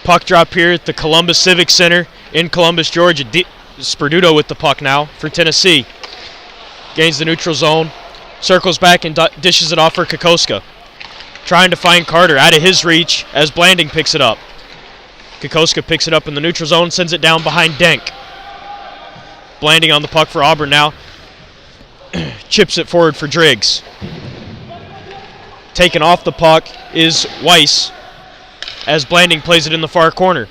Puck drop here at the Columbus Civic Center in Columbus, Georgia. Sperduto with the puck now for Tennessee. Gains the neutral zone. Circles back and dishes it off for Kokoska. Trying to find Carter out of his reach as Blanding picks it up. Kokoska picks it up in the neutral zone, sends it down behind Denk. Blanding on the puck for Auburn now. Chips it forward for Driggs. Taken off the puck is Weiss as Blanding plays it in the far corner.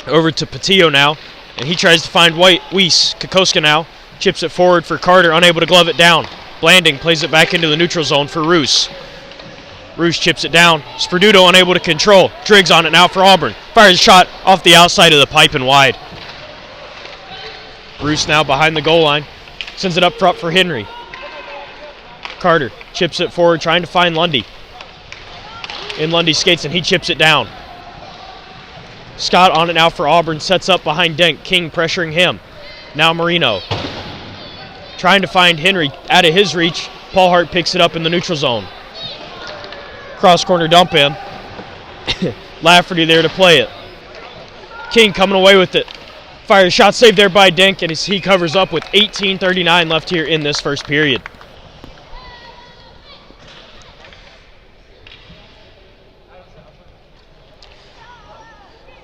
Over to Patillo now, and he tries to find Weiss. Kokoska now chips it forward for Carter, unable to glove it down. Blanding plays it back into the neutral zone for Roos. Roos chips it down. Sperduto unable to control. Driggs on it now for Auburn. Fires a shot off the outside of the pipe and wide. Roos now behind the goal line. Sends it up front for Henry. Carter chips it forward, trying to find Lundy. In Lundy skates and he chips it down. Scott on it now for Auburn. Sets up behind Denk. King pressuring him. Now Marino. Trying to find Henry out of his reach. Paul Hart picks it up in the neutral zone. Cross corner dump in. Lafferty there to play it. King coming away with it. Fires a shot saved there by Denk, and he covers up with 18:39 left here in this first period.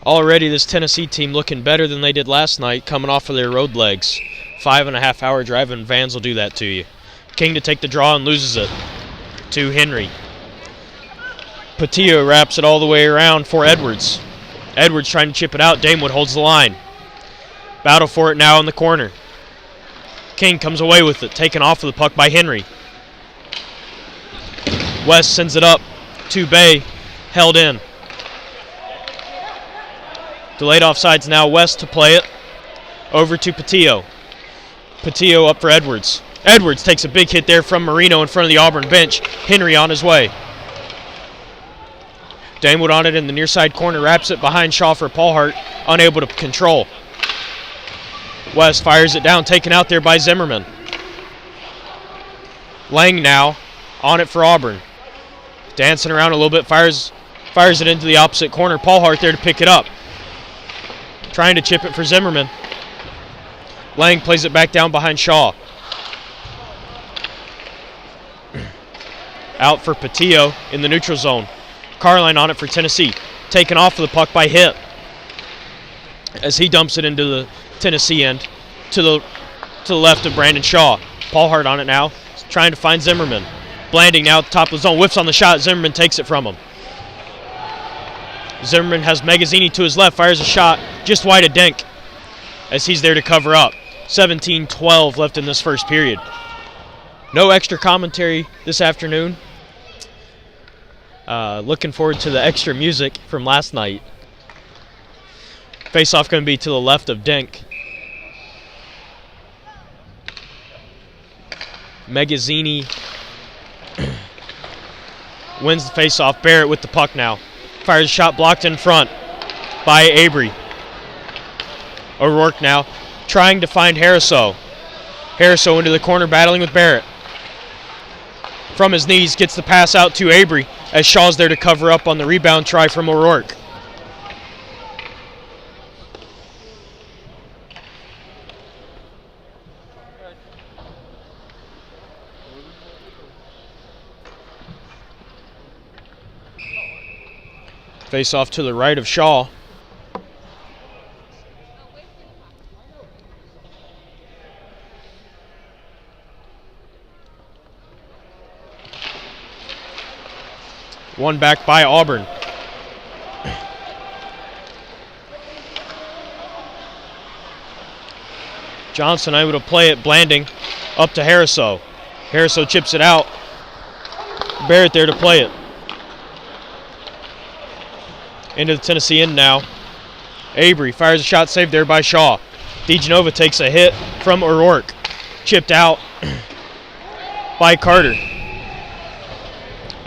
Already this Tennessee team looking better than they did last night, coming off of their road legs. 5.5 hour drive, and Vans will do that to you. King to take the draw and loses it to Henry. Patillo wraps it all the way around for Edwards. Edwards trying to chip it out. Damewood holds the line. Battle for it now in the corner. King comes away with it, taken off of the puck by Henry. West sends it up to Bay, held in. Delayed offsides now. West to play it. Over to Patillo. Patillo up for Edwards. Edwards takes a big hit there from Marino in front of the Auburn bench. Henry on his way. Damewood on it in the near side corner. Wraps it behind Shaw for Paul Hart. Unable to control. West fires it down. Taken out there by Zimmerman. Lang now on it for Auburn. Dancing around a little bit. Fires it into the opposite corner. Paul Hart there to pick it up. Trying to chip it for Zimmerman. Lang plays it back down behind Shaw. Out for Patillo in the neutral zone. Carline on it for Tennessee. Taken off of the puck by Hitt as he dumps it into the Tennessee end to the left of Brandon Shaw. Paul Hart on it now, trying to find Zimmerman. Blanding now at the top of the zone, whips on the shot. Zimmerman takes it from him. Zimmerman has Magazzini to his left, fires a shot just wide of Denk as he's there to cover up. 17-12 left in this first period. No extra commentary this afternoon. Looking forward to the extra music from last night. Face-off going to be to the left of Denk. Magazzini wins the face-off. Barrett with the puck now. Fires a shot blocked in front by Avery. O'Rourke now trying to find Harriso. Harriso into the corner battling with Barrett. From his knees gets the pass out to Avery as Shaw's there to cover up on the rebound try from O'Rourke. Face off to the right of Shaw. One back by Auburn. Johnson able to play it. Blanding up to Harriso. Harriso chips it out. Barrett there to play it. Into the Tennessee end now. Avery fires a shot saved there by Shaw. DeGenova takes a hit from O'Rourke. Chipped out by Carter.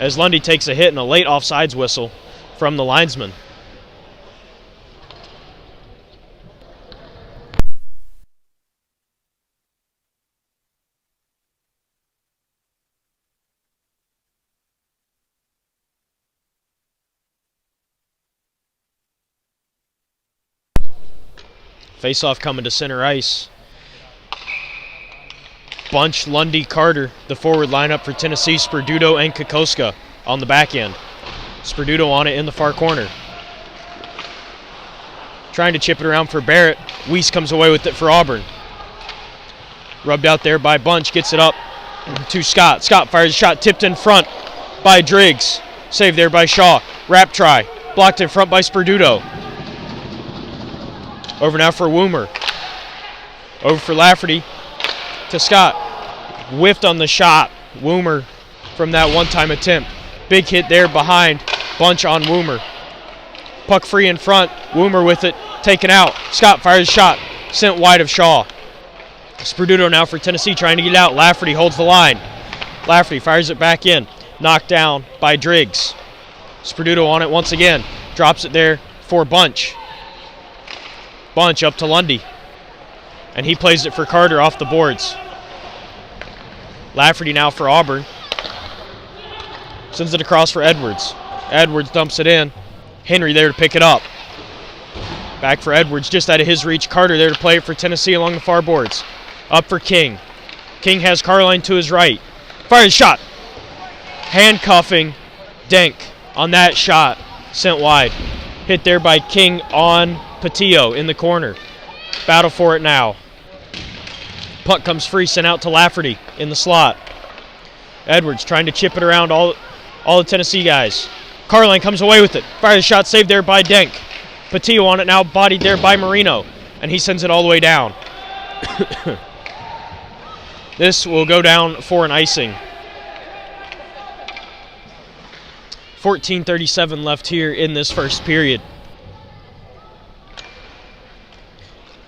As Lundy takes a hit and a late offsides whistle from the linesman. Face-off coming to center ice. Bunch, Lundy, Carter, the forward lineup for Tennessee, Sperduto and Kokoska on the back end. Sperduto on it in the far corner. Trying to chip it around for Barrett. Weiss comes away with it for Auburn. Rubbed out there by Bunch, gets it up to Scott. Scott fires a shot, tipped in front by Driggs. Saved there by Shaw. Wrap try, blocked in front by Sperduto. Over now for Woomer. Over for Lafferty to Scott. Whiffed on the shot. Woomer from that one-time attempt. Big hit there behind. Bunch on Woomer. Puck free in front. Woomer with it. Taken out. Scott fires a shot. Sent wide of Shaw. Sperduto now for Tennessee trying to get out. Lafferty holds the line. Lafferty fires it back in. Knocked down by Driggs. Sperduto on it once again. Drops it there for Bunch. Bunch up to Lundy. And he plays it for Carter off the boards. Lafferty now for Auburn. Sends it across for Edwards. Edwards dumps it in. Henry there to pick it up. Back for Edwards, just out of his reach. Carter there to play it for Tennessee along the far boards. Up for King. King has Carline to his right. Fires shot. Handcuffing Denk on that shot. Sent wide. Hit there by King on Patillo in the corner. Battle for it now. Puck comes free, sent out to Lafferty in the slot. Edwards trying to chip it around all the Tennessee guys. Carline comes away with it. Fires a shot, saved there by Denk. Patillo on it now, bodied there by Marino. And he sends it all the way down. This will go down for an icing. 14:37 left here in this first period.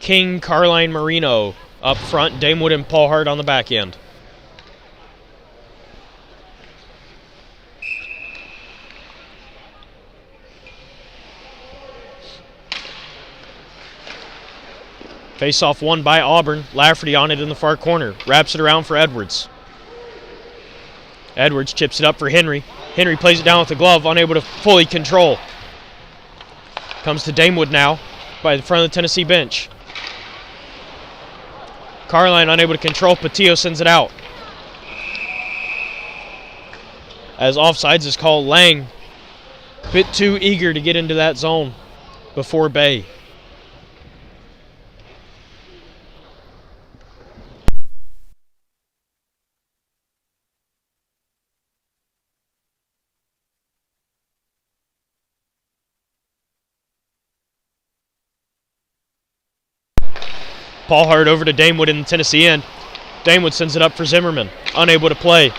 King, Carline, Marino up front. Damewood and Paul Hart on the back end. Face-off won by Auburn. Lafferty on it in the far corner. Wraps it around for Edwards. Edwards chips it up for Henry. Henry plays it down with the glove, unable to fully control. Comes to Damewood now by the front of the Tennessee bench. Carline unable to control. Patillo sends it out. As offsides is called, Lang a bit too eager to get into that zone before Bay. Paul Hart over to Damewood in the Tennessee end. Damewood sends it up for Zimmerman. Unable to play.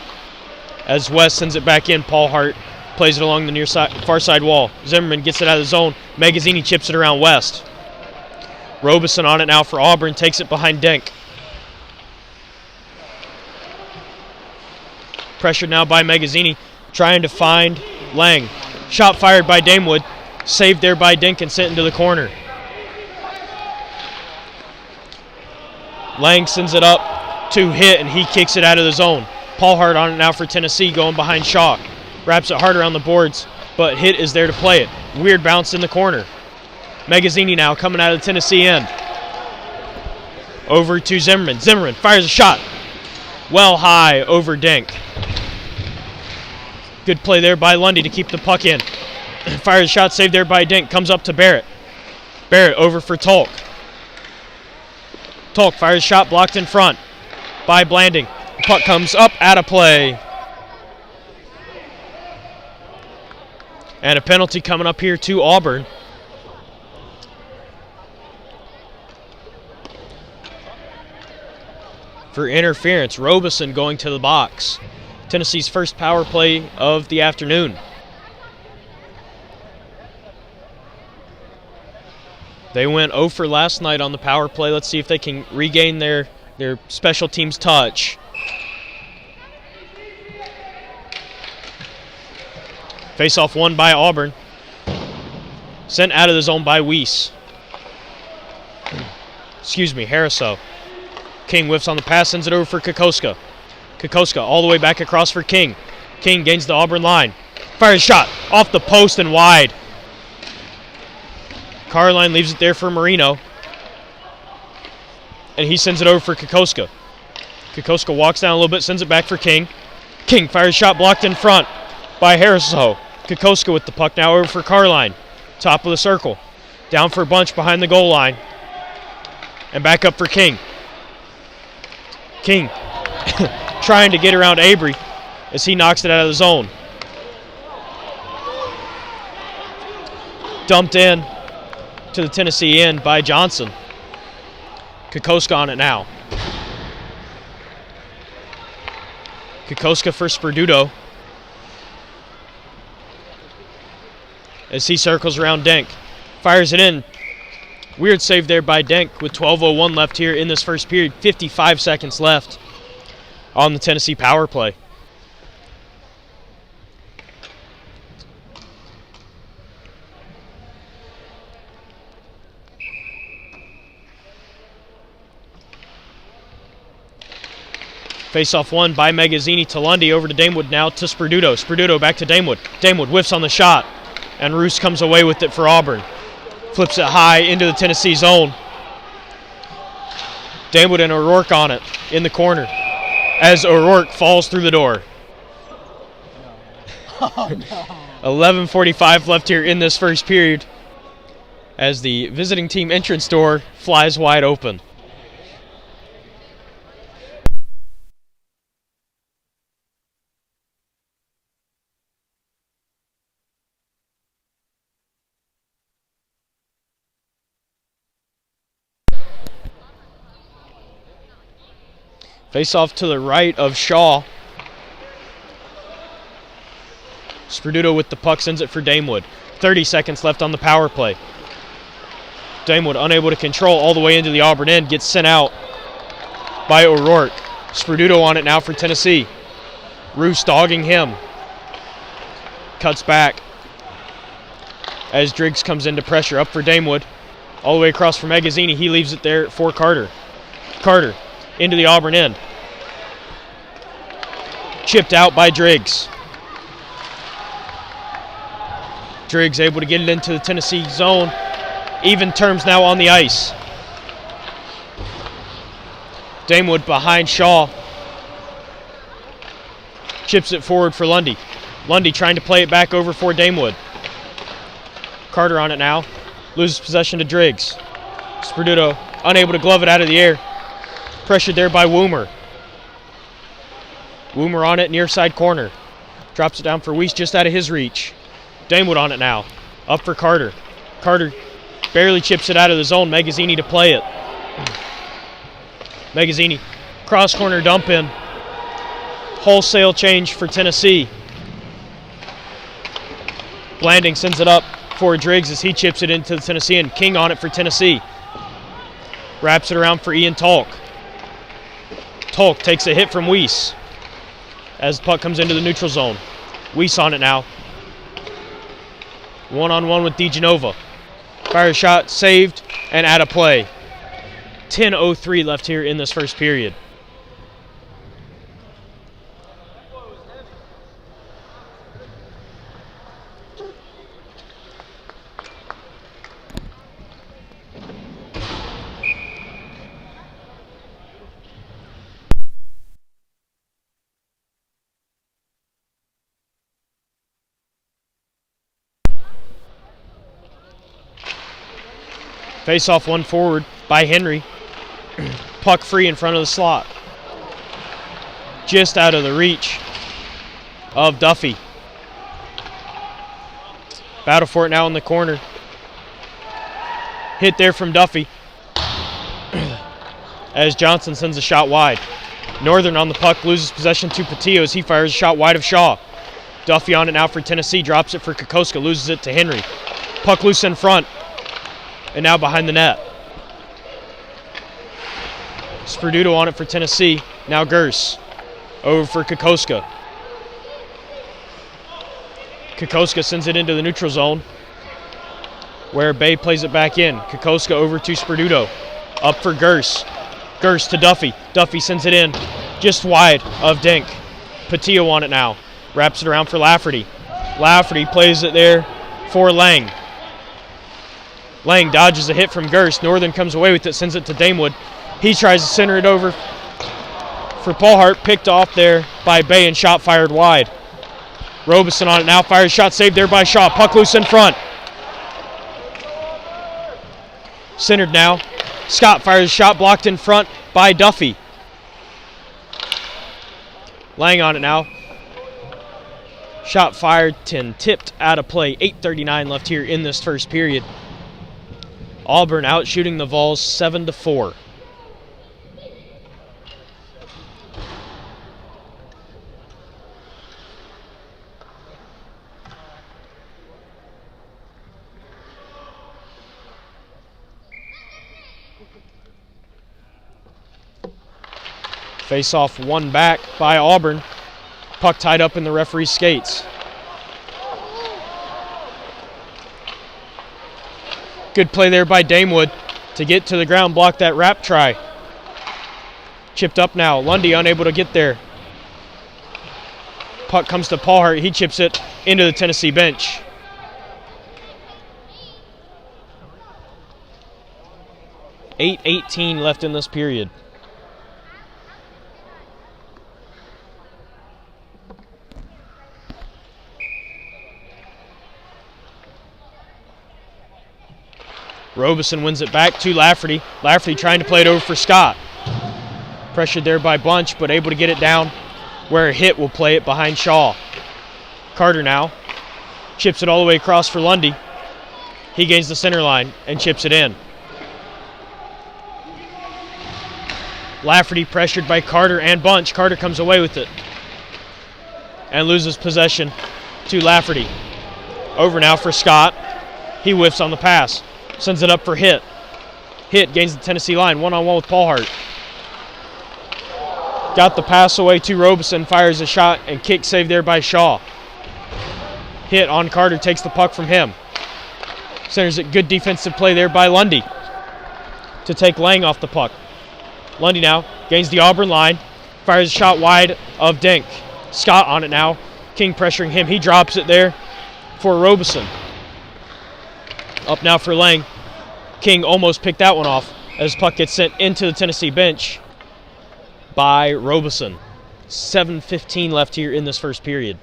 As West sends it back in, Paul Hart plays it along the far side wall. Zimmerman gets it out of the zone. Magazzini chips it around West. Robeson on it now for Auburn. Takes it behind Denk. Pressured now by Magazzini. Trying to find Lang. Shot fired by Damewood. Saved there by Denk and sent into the corner. Lang sends it up to Hit, and he kicks it out of the zone. Paul Hart on it now for Tennessee, going behind Shaw. Wraps it hard around the boards, but Hit is there to play it. Weird bounce in the corner. Magazzini now coming out of the Tennessee end. Over to Zimmerman. Zimmerman fires a shot. Well high over Denk. Good play there by Lundy to keep the puck in. Fires a shot, saved there by Denk. Comes up to Barrett. Barrett over for Tolk. Tolk fires a shot, blocked in front by Blanding. The puck comes up, out of play. And a penalty coming up here to Auburn. For interference, Robeson going to the box. Tennessee's first power play of the afternoon. They went 0 for last night on the power play. Let's see if they can regain their special teams touch. Face-off won by Auburn. Sent out of the zone by Weiss. Harriso. King whiffs on the pass, sends it over for Kokoska. Kokoska all the way back across for King. King gains the Auburn line. Fires a shot off the post and wide. Carline leaves it there for Marino. and he sends it over for Kokoska. Kokoska walks down a little bit, sends it back for King. King fires a shot blocked in front by Harrisho. Kokoska with the puck now over for Carline. Top of the circle. Down for a bunch behind the goal line. And back up for King. King trying to get around Avery as he knocks it out of the zone. Dumped in to the Tennessee end by Johnson. Kokoska on it now. Kokoska for Sperduto as he circles around Denk. Fires it in. Weird save there by Denk with 12:01 left here in this first period. 55 seconds left on the Tennessee power play. Face-off won by Magazzini to Lundy. Over to Damewood now to Sperduto. Sperduto back to Damewood. Damewood whiffs on the shot. And Roos comes away with it for Auburn. Flips it high into the Tennessee zone. Damewood and O'Rourke on it in the corner as O'Rourke falls through the door. Oh, no. 11:45 left here in this first period as the visiting team entrance door flies wide open. Face off to the right of Shaw. Sperduto with the puck sends it for Damewood. 30 seconds left on the power play. Damewood unable to control all the way into the Auburn end. Gets sent out by O'Rourke. Sperduto on it now for Tennessee. Roos dogging him. Cuts back as Driggs comes into pressure. Up for Damewood. All the way across for Magazzini. He leaves it there for Carter. Carter into the Auburn end. Chipped out by Driggs. Driggs able to get it into the Tennessee zone. Even terms now on the ice. Damewood behind Shaw. Chips it forward for Lundy. Lundy trying to play it back over for Damewood. Carter on it now. Loses possession to Driggs. Sperduto unable to glove it out of the air. Pressured there by Woomer. Woomer on it near side corner. Drops it down for Weiss just out of his reach. Damewood on it now. Up for Carter. Carter barely chips it out of the zone. Magazzini to play it. Magazzini cross corner dump in. Wholesale change for Tennessee. Blanding sends it up for Driggs as he chips it into the Tennessee and King on it for Tennessee. Wraps it around for Ian Tolk. Tolk takes a hit from Weiss as the puck comes into the neutral zone. Weiss on it now. One-on-one with DeGenova. Fire shot saved and out of play. 10:03 left here in this first period. Face-off one forward by Henry. Puck free in front of the slot. Just out of the reach of Duffy. Battle for it now in the corner. Hit there from Duffy as Johnson sends a shot wide. Northern on the puck loses possession to Patillo as he fires a shot wide of Shaw. Duffy on it now for Tennessee. Drops it for Kokoska. Loses it to Henry. Puck loose in front. And now behind the net. Sperduto on it for Tennessee. Now Gers. Over for Kokoska. Kokoska sends it into the neutral zone where Bay plays it back in. Kokoska over to Sperduto. Up for Gers. Gers to Duffy. Duffy sends it in just wide of Denk. Patillo on it now. Wraps it around for Lafferty. Lafferty plays it there for Lang. Lang dodges a hit from Gers. Northern comes away with it, sends it to Damewood. He tries to center it over for Paul Hart, picked off there by Bay and shot fired wide. Robeson on it now, fires shot saved there by Shaw. Puck loose in front. Centered now. Scott fires a shot blocked in front by Duffy. Lang on it now. Shot fired, 10 tipped out of play. 8:39 left here in this first period. Auburn out shooting the Vols 7-4. Face off one back by Auburn. Puck tied up in the referee's skates. Good play there by Damewood to get to the ground, block that wrap try. Chipped up now. Lundy unable to get there. Puck comes to Paul Hart. He chips it into the Tennessee bench. .8:18 left in this period. Robeson wins it back to Lafferty. Lafferty trying to play it over for Scott. Pressured there by Bunch, but able to get it down where a hit will play it behind Shaw. Carter now chips it all the way across for Lundy. He gains the center line and chips it in. Lafferty pressured by Carter and Bunch. Carter comes away with it and loses possession to Lafferty. Over now for Scott. He whiffs on the pass. Sends it up for Hit. Hit gains the Tennessee line. One-on-one with Paul Hart. Got the pass away to Robeson. Fires a shot and kick saved there by Shaw. Hit on Carter. Takes the puck from him. Centers it. Good defensive play there by Lundy to take Lang off the puck. Lundy now gains the Auburn line. Fires a shot wide of Dink. Scott on it now. King pressuring him. He drops it there for Robeson. Up now for Lang. King almost picked that one off as puck gets sent into the Tennessee bench by Robeson. 7:15 left here in this first period.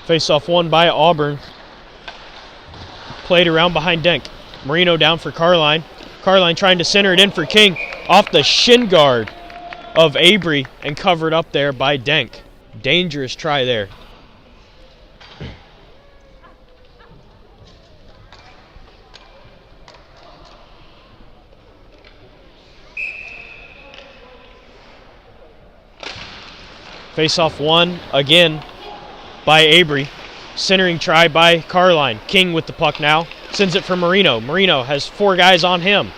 Face-off won by Auburn. Played around behind Denk. Marino down for Carline. Carline trying to center it in for King. Off the shin guard of Abry and covered up there by Denk. Dangerous try there. Face-off won again by Abry. Centering try by Carline. King with the puck now. Sends it for Marino. Marino has 4 guys on him.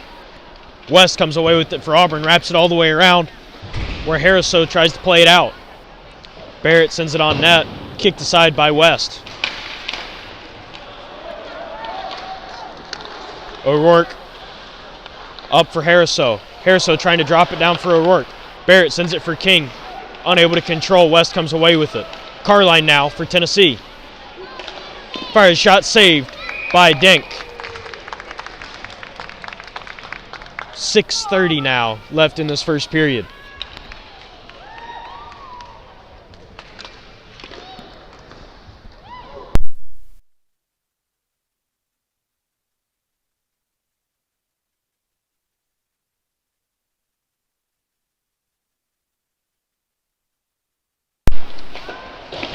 West comes away with it for Auburn. Wraps it all the way around where Harriso tries to play it out. Barrett sends it on net. Kicked aside by West. O'Rourke up for Harriso. Harriso trying to drop it down for O'Rourke. Barrett sends it for King. Unable to control. West comes away with it. Carline now for Tennessee. Fires shot saved by Denk. 6:30 now left in this first period.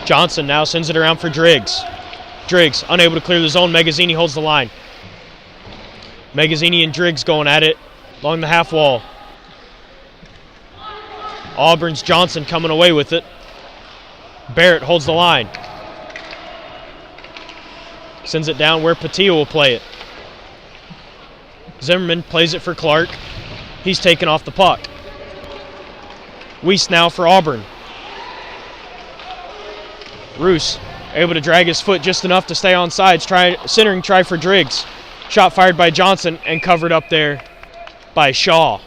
Johnson now sends it around for Driggs. Driggs unable to clear the zone. Magazzini holds the line. Magazzini and Driggs going at it along the half wall. Auburn's Johnson coming away with it. Barrett holds the line. Sends it down where Patillo will play it. Zimmerman plays it for Clark. He's taken off the puck. Weiss now for Auburn. Roos able to drag his foot just enough to stay on sides. Centering try for Driggs. Shot fired by Johnson and covered up there by Shaw.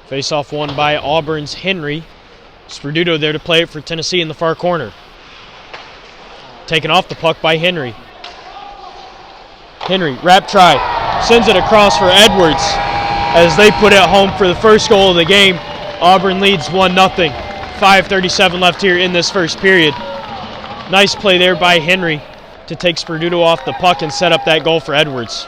Face-off won by Auburn's Henry. Sperduto there to play it for Tennessee in the far corner. Taken off the puck by Henry. Henry, wrap try, sends it across for Edwards as they put it home for the first goal of the game. Auburn leads 1-0. 5:37 left here in this first period. Nice play there by Henry to take Sperduto off the puck and set up that goal for Edwards.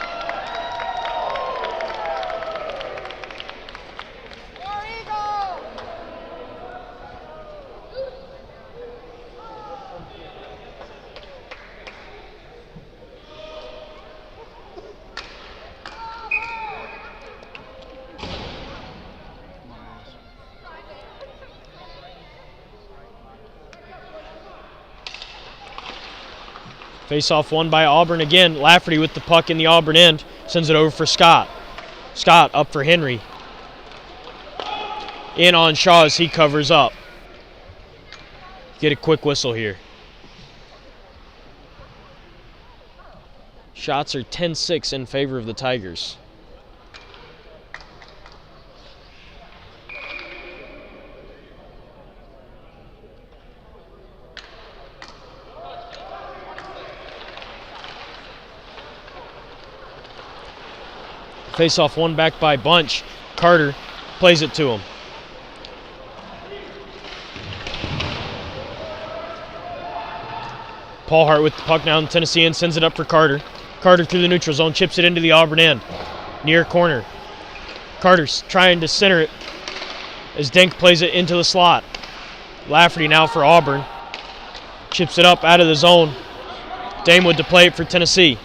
Face-off won by Auburn again. Lafferty with the puck in the Auburn end. Sends it over for Scott. Scott up for Henry. In on Shaw as he covers up. Get a quick whistle here. Shots are 10-6 in favor of the Tigers. Face-off won back by Bunch. Carter plays it to him. Paul Hart with the puck now in Tennessee and sends it up for Carter. Carter through the neutral zone, chips it into the Auburn end. Near corner. Carter's trying to center it as Denk plays it into the slot. Lafferty now for Auburn. Chips it up out of the zone. Damewood to play it for Tennessee.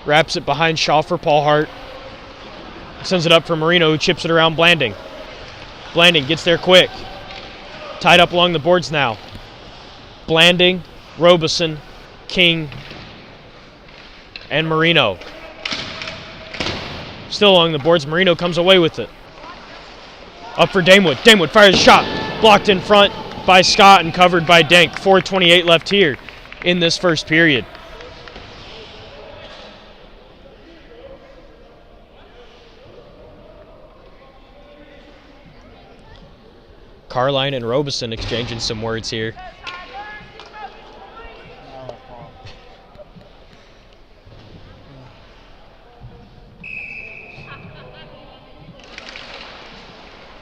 Wraps it behind Shaw for Paul Hart. Sends it up for Marino, who chips it around Blanding. Blanding gets there quick. Tied up along the boards now. Blanding, Robeson, King, and Marino. Still along the boards. Marino comes away with it. Up for Damewood. Damewood fires a shot. Blocked in front by Scott and covered by Denk. 4:28 left here in this first period. Carline and Robeson exchanging some words here.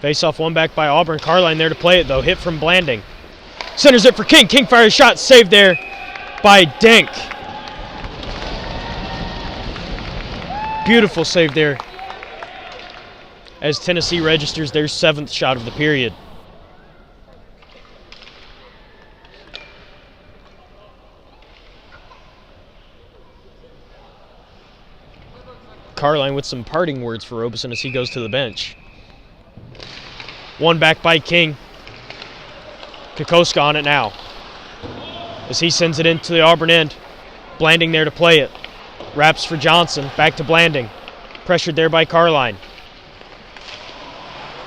Face-off won back by Auburn. Carline there to play it, though. Hit from Blanding. Centers it for King. King fires a shot. Saved there by Denk. Beautiful save there as Tennessee registers their 7th shot of the period. Carline with some parting words for Robeson as he goes to the bench. One back by King. Kokoska on it now as he sends it into the Auburn end. Blanding there to play it. Wraps for Johnson. Back to Blanding. Pressured there by Carline.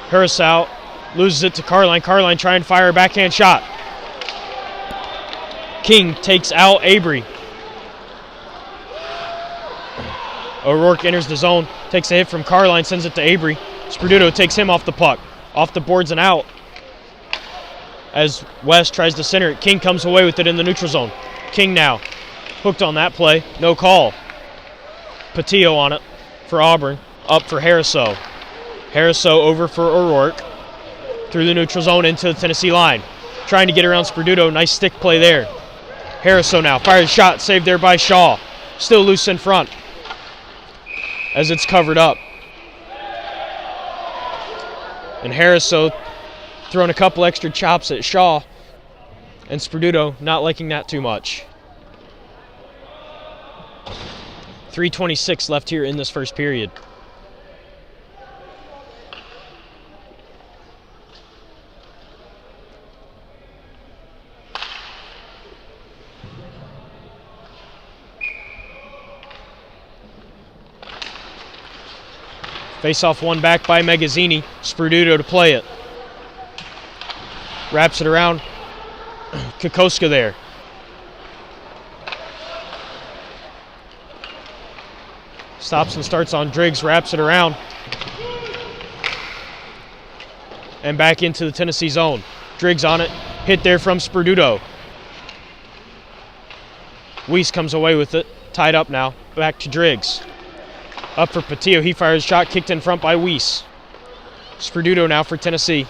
Harris out. Loses it to Carline. Carline trying to fire a backhand shot. King takes out Avery. O'Rourke enters the zone, takes a hit from Carline, sends it to Avery. Sperduto takes him off the puck, off the boards and out. As West tries to center it, King comes away with it in the neutral zone. King now, hooked on that play, no call. Patillo on it for Auburn, up for Harriso. Harriso over for O'Rourke, through the neutral zone into the Tennessee line. Trying to get around Sperduto, nice stick play there. Harriso now, fires a shot, saved there by Shaw. Still loose in front as it's covered up. And Harriso throwing a couple extra chops at Shaw, and Sperduto not liking that too much. 3:26 left here in this first period. Face-off won back by Magazzini. Sperduto to play it. Wraps it around. Kokoska there. Stops and starts on Driggs. Wraps it around. And back into the Tennessee zone. Driggs on it. Hit there from Sperduto. Weiss comes away with it. Tied up now. Back to Driggs. Up for Patillo. He fires a shot. Kicked in front by Weiss. Sperduto now for Tennessee.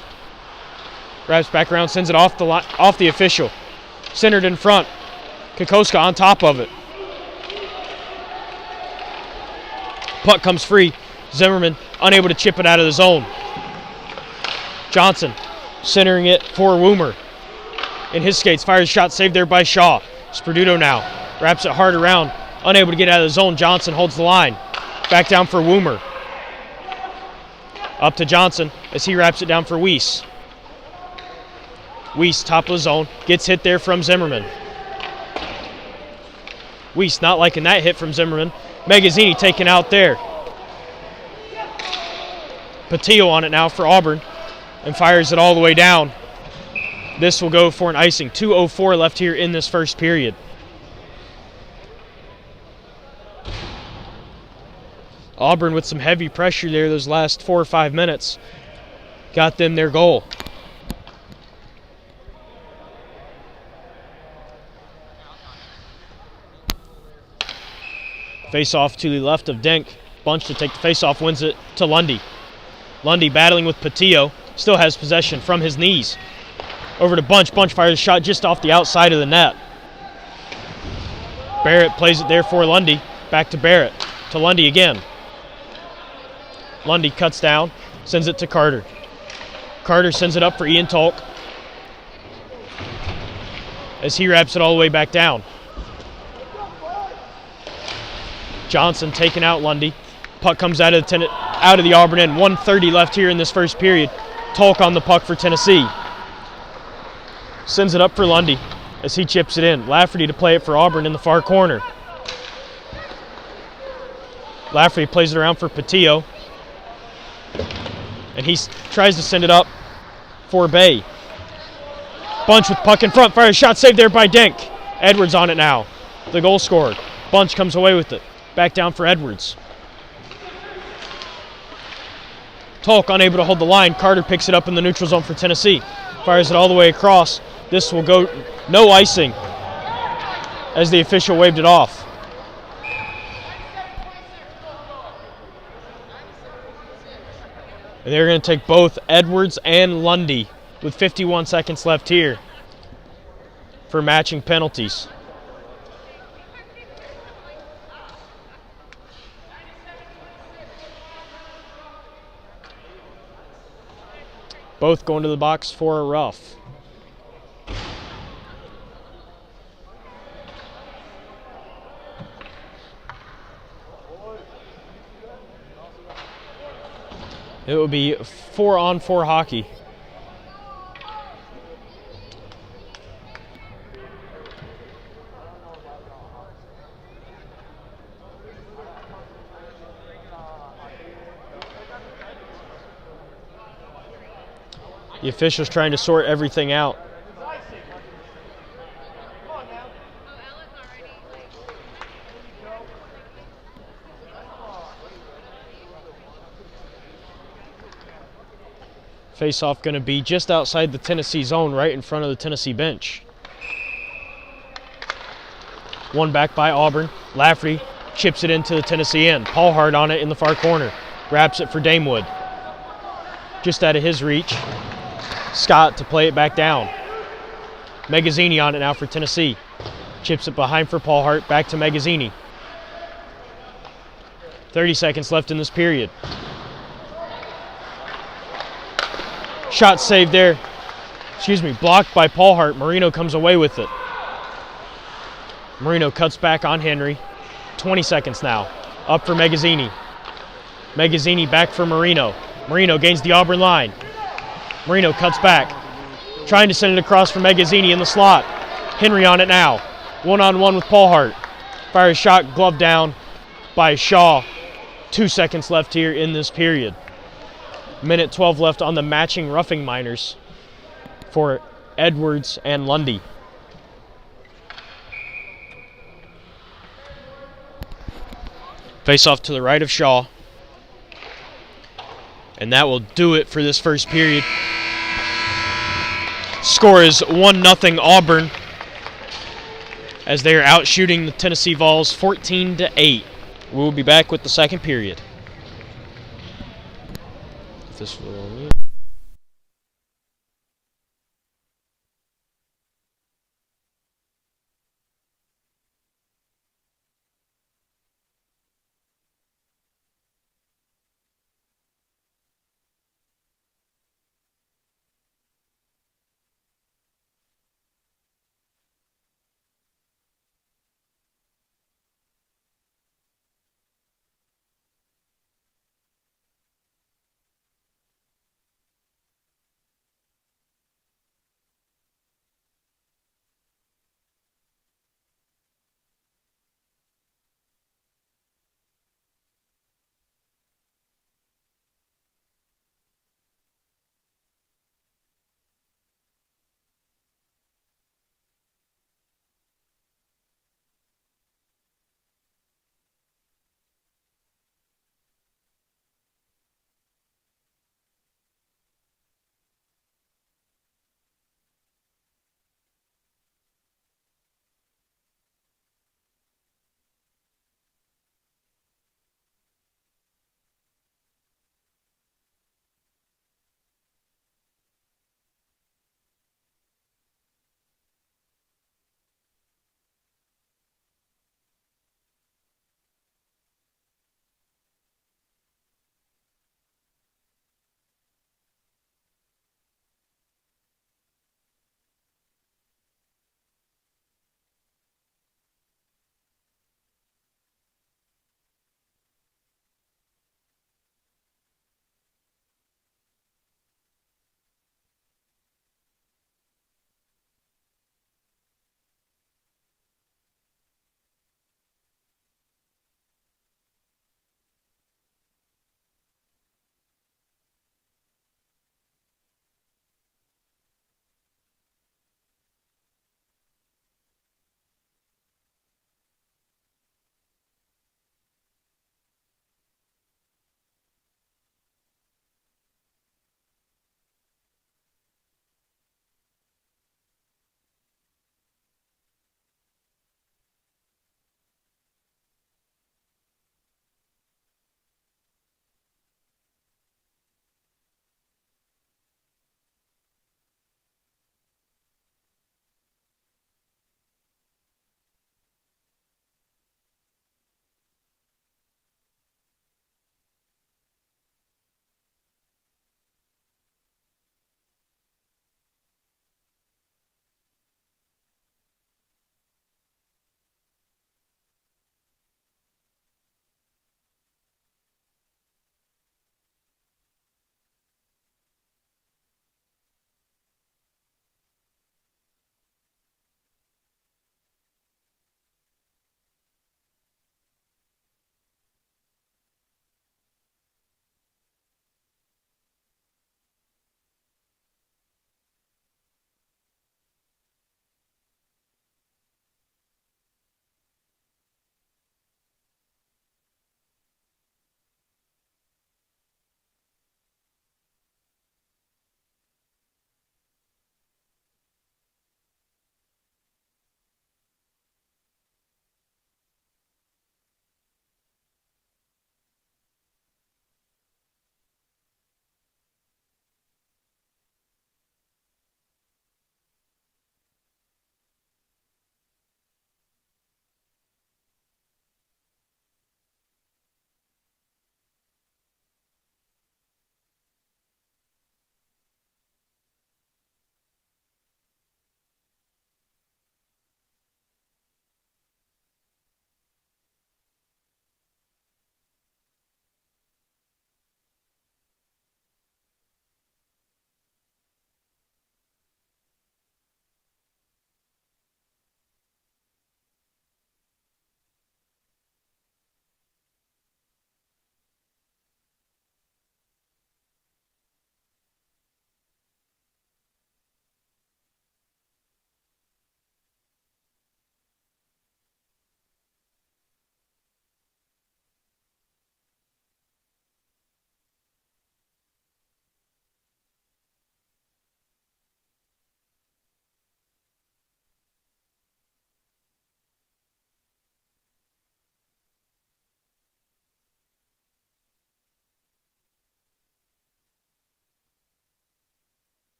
Wraps back around. Sends it off the official. Centered in front. Kokoska on top of it. Puck comes free. Zimmerman unable to chip it out of the zone. Johnson centering it for Woomer. In his skates. Fires a shot. Saved there by Shaw. Sperduto now. Wraps it hard around. Unable to get out of the zone. Johnson holds the line. Back down for Woomer. Up to Johnson as he wraps it down for Weiss. Weiss, top of the zone, gets hit there from Zimmerman. Weiss not liking that hit from Zimmerman. Magazzini taken out there. Patillo on it now for Auburn and fires it all the way down. This will go for an icing. 2:04 left here in this first period. Auburn with some heavy pressure there those last 4 or 5 minutes. Got them their goal. Face-off to the left of Denk. Bunch to take the face-off, wins it to Lundy. Lundy battling with Patillo. Still has possession from his knees. Over to Bunch. Bunch fires a shot just off the outside of the net. Barrett plays it there for Lundy. Back to Barrett. To Lundy again. Lundy cuts down, sends it to Carter. Carter sends it up for Ian Tolk as he wraps it all the way back down. Johnson taking out Lundy. Puck comes out of the Auburn end. 1:30 left here in this first period. Tolk on the puck for Tennessee. Sends it up for Lundy as he chips it in. Lafferty to play it for Auburn in the far corner. Lafferty plays it around for Patillo. And he tries to send it up for Bay. Bunch with puck in front. Fires a shot saved there by Denk. Edwards on it now. The goal scored. Bunch comes away with it. Back down for Edwards. Tolk unable to hold the line. Carter picks it up in the neutral zone for Tennessee. Fires it all the way across. This will go no icing as the official waved it off. And they're going to take both Edwards and Lundy with 51 seconds left here for matching penalties. Both going to the box for a rough. It will be 4-on-4 hockey. The officials trying to sort everything out. Face-off going to be just outside the Tennessee zone, right in front of the Tennessee bench. One back by Auburn. Lafferty chips it into the Tennessee end. Paulhart on it in the far corner. Wraps it for Damewood. Just out of his reach. Scott to play it back down. Magazzini on it now for Tennessee. Chips it behind for Paulhart. Back to Magazzini. 30 seconds left in this period. Shot saved there. Blocked by Paulhart. Marino comes away with it. Marino cuts back on Henry. 20 seconds now. Up for Magazzini. Magazzini back for Marino. Marino gains the Auburn line. Marino cuts back. Trying to send it across for Magazzini in the slot. Henry on it now. One-on-one with Paul Hart. Fires shot, glove down by Shaw. 2 seconds left here in this period. Minute 12 left on the matching roughing minors for Edwards and Lundy. Face off to the right of Shaw. And that will do it for this first period. Score is 1-0 Auburn as they are out shooting the Tennessee Vols 14-8. We'll be back with the second period. If this will...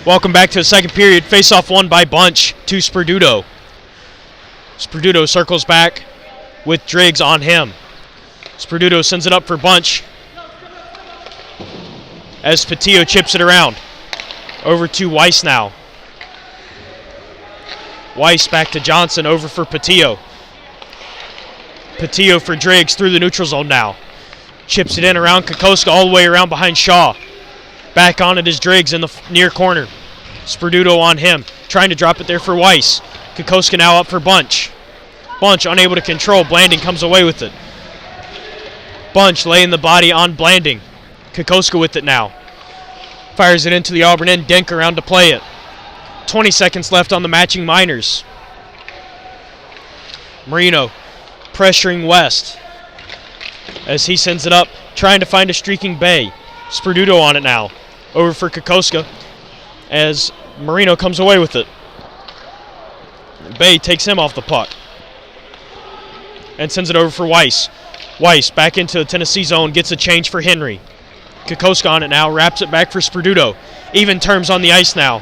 Welcome back to the second period. Face-off won by Bunch to Sperduto. Sperduto circles back with Driggs on him. Sperduto sends it up for Bunch as Patillo chips it around. Over to Weiss now. Weiss back to Johnson, over for Patillo. Patillo for Driggs through the neutral zone now. Chips it in around Kokoska all the way around behind Shaw. Back on it is Driggs in the near corner. Sperduto on him, trying to drop it there for Weiss. Kokoska now up for Bunch. Bunch unable to control. Blanding comes away with it. Bunch laying the body on Blanding. Kokoska with it now. Fires it into the Auburn end. Denk around to play it. 20 seconds left on the matching Miners. Marino pressuring West as he sends it up, trying to find a streaking Bay. Sperduto on it now. Over for Kokoska as Marino comes away with it. Bay takes him off the puck and sends it over for Weiss. Weiss back into the Tennessee zone, gets a change for Henry. Kokoska on it now, wraps it back for Sperduto. Even terms on the ice now.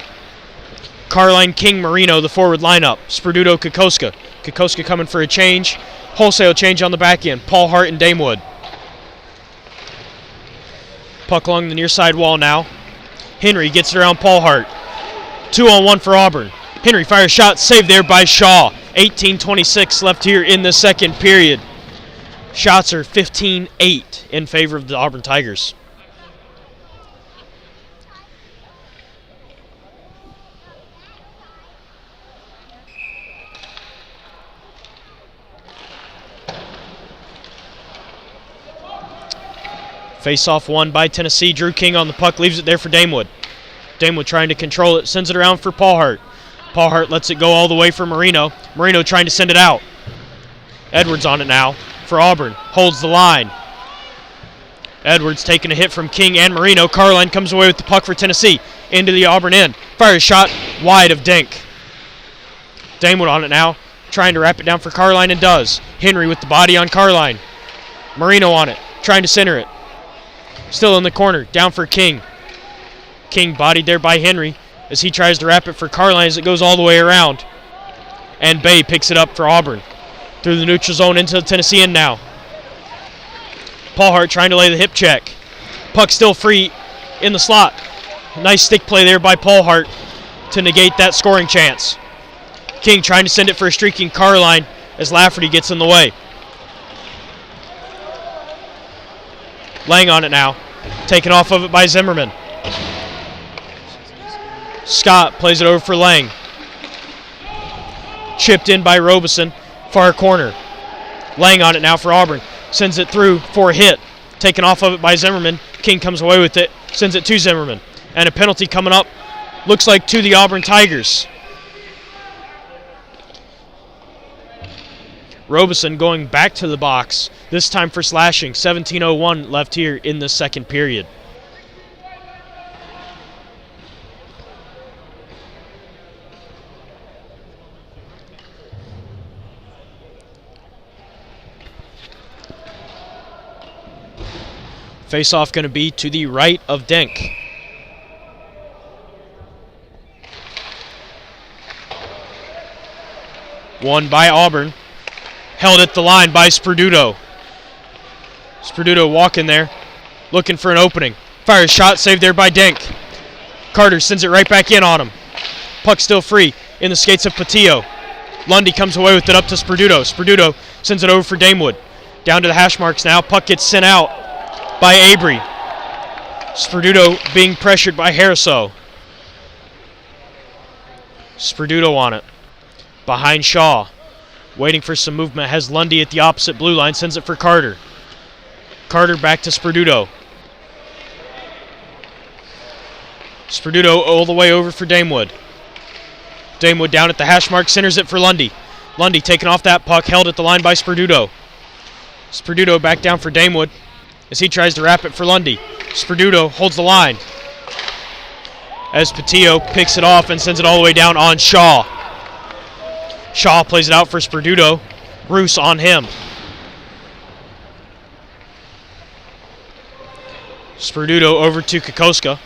Carline, King, Marino, the forward lineup. Sperduto, Kokoska. Kokoska coming for a change. Wholesale change on the back end. Paul Hart and Damewood. Puck along the near side wall now. Henry gets it around Paul Hart. 2-on-1 for Auburn. Henry fires shot, saved there by Shaw. 18:26 left here in the second period. Shots are 15-8 in favor of the Auburn Tigers. Face-off won by Tennessee. Drew King on the puck, leaves it there for Damewood. Damewood trying to control it, sends it around for Paul Hart. Paul Hart lets it go all the way for Marino. Marino trying to send it out. Edwards on it now for Auburn. Holds the line. Edwards taking a hit from King and Marino. Carline comes away with the puck for Tennessee. Into the Auburn end. Fires a shot wide of Denk. Damewood on it now. Trying to wrap it down for Carline and does. Henry with the body on Carline. Marino on it. Trying to center it. Still in the corner. Down for King. King bodied there by Henry as he tries to wrap it for Carline as it goes all the way around. And Bay picks it up for Auburn. Through the neutral zone into the Tennessee end now. Paul Hart trying to lay the hip check. Puck still free in the slot. Nice stick play there by Paul Hart to negate that scoring chance. King trying to send it for a streaking Carline as Lafferty gets in the way. Lang on it now. Taken off of it by Zimmerman. Scott plays it over for Lang. Chipped in by Robeson. Far corner. Lang on it now for Auburn. Sends it through for a hit. Taken off of it by Zimmerman. King comes away with it. Sends it to Zimmerman. And a penalty coming up. Looks like to the Auburn Tigers. Robeson going back to the box. This time for slashing. 17:01 left here in the second period. Face-off going to be to the right of Denk. Won by Auburn. Held at the line by Sperduto. Sperduto walking there, looking for an opening. Fires shot, saved there by Denk. Carter sends it right back in on him. Puck still free in the skates of Patillo. Lundy comes away with it up to Sperduto. Sperduto sends it over for Damewood. Down to the hash marks now. Puck gets sent out by Abry. Sperduto being pressured by Harriso. Sperduto on it. Behind Shaw. Waiting for some movement. Has Lundy at the opposite blue line. Sends it for Carter. Carter back to Sperduto. Sperduto all the way over for Damewood. Damewood down at the hash mark. Centers it for Lundy. Lundy taking off that puck. Held at the line by Sperduto. Sperduto back down for Damewood as he tries to wrap it for Lundy. Sperduto holds the line as Patillo picks it off and sends it all the way down on Shaw. Shaw plays it out for Sperduto. Roos on him. Sperduto over to Kokoska.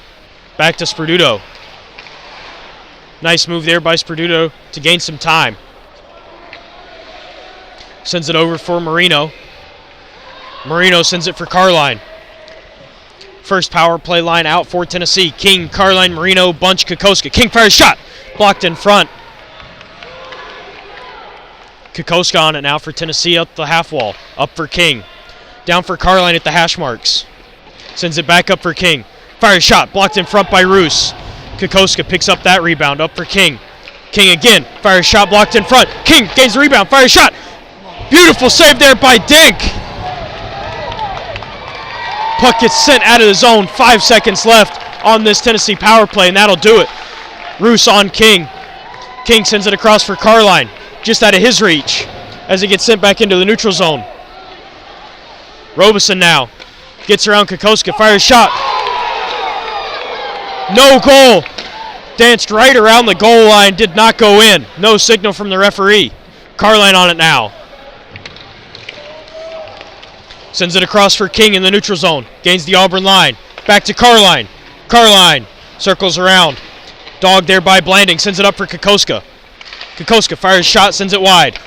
Back to Sperduto. Nice move there by Sperduto to gain some time. Sends it over for Marino. Marino sends it for Carline. First power play line out for Tennessee. King, Carline, Marino, Bunch, Kokoska. King fires shot. Blocked in front. Kokoska on it now for Tennessee up the half wall. Up for King. Down for Carline at the hash marks. Sends it back up for King. Fires shot. Blocked in front by Roos. Kokoska picks up that rebound. Up for King. King again. Fires shot. Blocked in front. King gains the rebound. Fires shot. Beautiful save there by Dink. Puck gets sent out of the zone. 5 seconds left on this Tennessee power play, and that'll do it. Roos on King. King sends it across for Carline. Just out of his reach as it gets sent back into the neutral zone. Robeson now gets around Kokoska, fires shot. No goal. Danced right around the goal line, did not go in. No signal from the referee. Carline on it now. Sends it across for King in the neutral zone. Gains the Auburn line. Back to Carline. Carline circles around. Dog there by Blanding. Sends it up for Kokoska. Kokoska fires shot, sends it wide.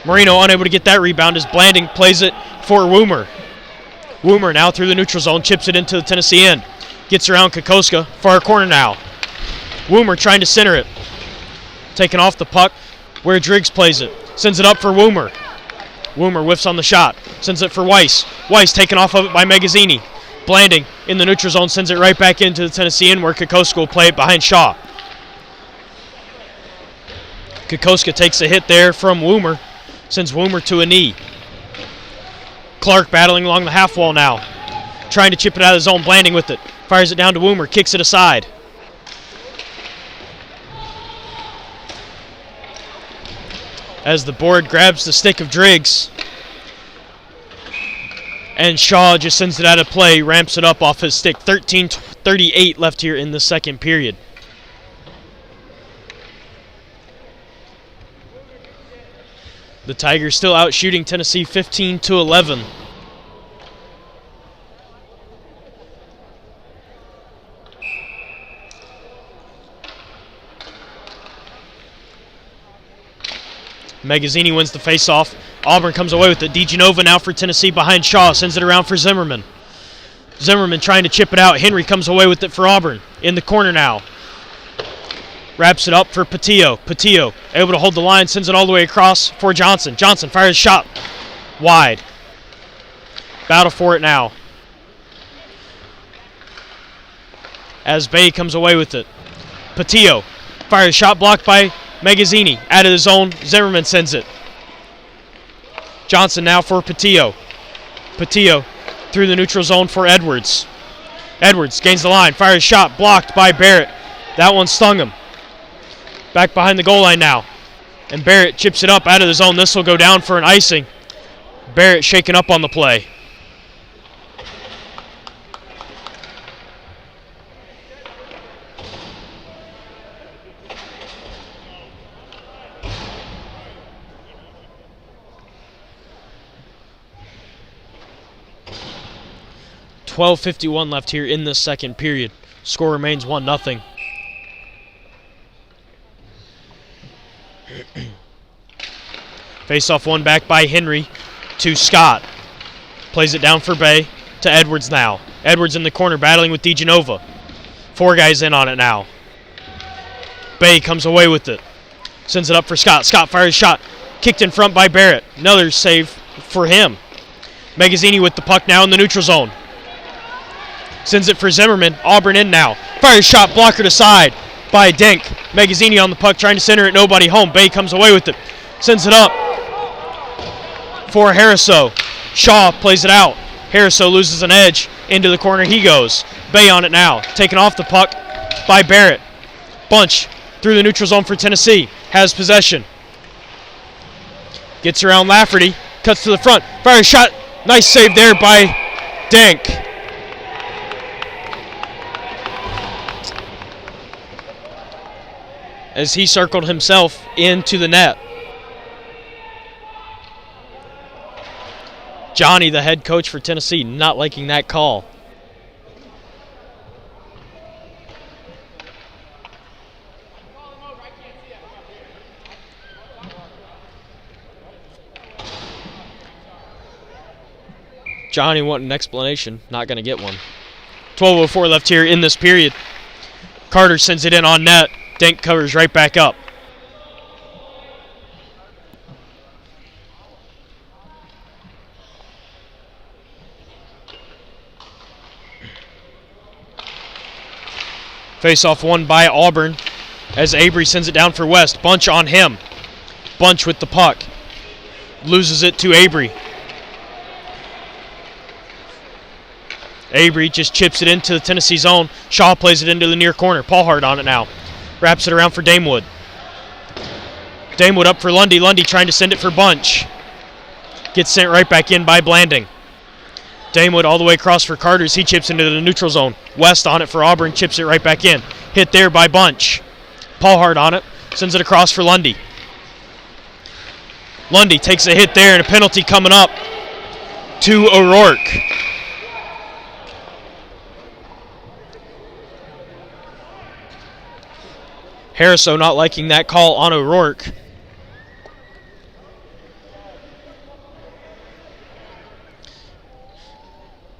Marino unable to get that rebound as Blanding plays it for Woomer. Woomer now through the neutral zone. Chips it into the Tennessee end. Gets around Kokoska. Far corner now. Woomer trying to center it. Taking off the puck where Driggs plays it. Sends it up for Woomer. Woomer whiffs on the shot. Sends it for Weiss. Weiss taken off of it by Magazzini. Blanding in the neutral zone sends it right back into the Tennessee end where Kokoska will play it behind Shaw. Kokoska takes a hit there from Woomer. Sends Woomer to a knee. Clark battling along the half wall now. Trying to chip it out of the zone. Blanding with it. Fires it down to Woomer. Kicks it aside. As the board grabs the stick of Driggs. And Shaw just sends it out of play. Ramps it up off his stick. 13:38 left here in the second period. The Tigers still out shooting Tennessee 15-11. Magazzini wins the faceoff. Auburn comes away with it. DeGenova now for Tennessee behind Shaw. Sends it around for Zimmerman. Zimmerman trying to chip it out. Henry comes away with it for Auburn. In the corner now. Wraps it up for Patillo. Patillo able to hold the line. Sends it all the way across for Johnson. Johnson fires a shot. Wide. Battle for it now. As Bay comes away with it. Patillo fires a shot blocked by Magazzini. Out of the zone. Zimmerman sends it. Johnson now for Patillo. Patillo through the neutral zone for Edwards. Edwards gains the line. Fires a shot blocked by Barrett. That one stung him. Back behind the goal line now. And Barrett chips it up out of the zone. This will go down for an icing. Barrett shaken up on the play. .12:51 left here in the second period. Score remains 1-0. Face-off one back by Henry to Scott. Plays it down for Bay to Edwards now. Edwards in the corner battling with DeGenova. 4 guys in on it now. Bay comes away with it. Sends it up for Scott. Scott fires a shot. Kicked in front by Barrett. Another save for him. Magazzini with the puck now in the neutral zone. Sends it for Zimmerman. Auburn in now. Fires shot blockered aside by Dink. Magazzini on the puck trying to center it. Nobody home. Bay comes away with it. Sends it up for Harriso. Shaw plays it out. Harriso loses an edge. Into the corner he goes. Bay on it now. Taken off the puck by Barrett. Bunch through the neutral zone for Tennessee. Has possession. Gets around Lafferty. Cuts to the front. Fires shot. Nice save there by Dink. As he circled himself into the net. Johnny, the head coach for Tennessee, not liking that call. Johnny wanted an explanation. Not going to get one. 12:04 left here in this period. Carter sends it in on net. Denk covers right back up. Face-off won by Auburn as Avery sends it down for West. Bunch on him. Bunch with the puck. Loses it to Avery. Avery just chips it into the Tennessee zone. Shaw plays it into the near corner. Paulhart on it now. Wraps it around for Damewood. Damewood up for Lundy. Lundy trying to send it for Bunch. Gets sent right back in by Blanding. Damewood all the way across for Carters. He chips into the neutral zone. West on it for Auburn. Chips it right back in. Hit there by Bunch. Paulhart on it. Sends it across for Lundy. Lundy takes a hit there and a penalty coming up to O'Rourke. Harriso not liking that call on O'Rourke.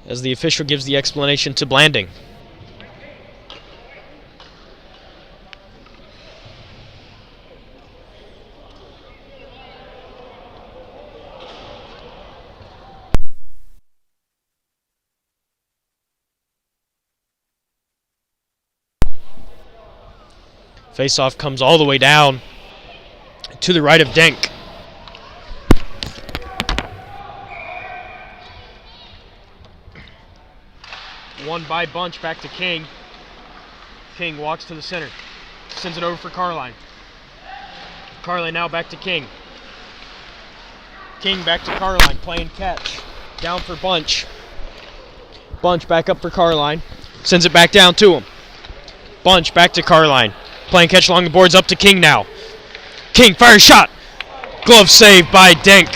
As the official gives the explanation to Blanding. Faceoff comes all the way down to the right of Denk. Won by Bunch, back to King. King walks to the center. Sends it over for Carline. Carline now back to King. King back to Carline, playing catch. Down for Bunch. Bunch back up for Carline. Sends it back down to him. Bunch back to Carline. Playing catch along the boards, up to King now. King fires shot. Glove save by Denk.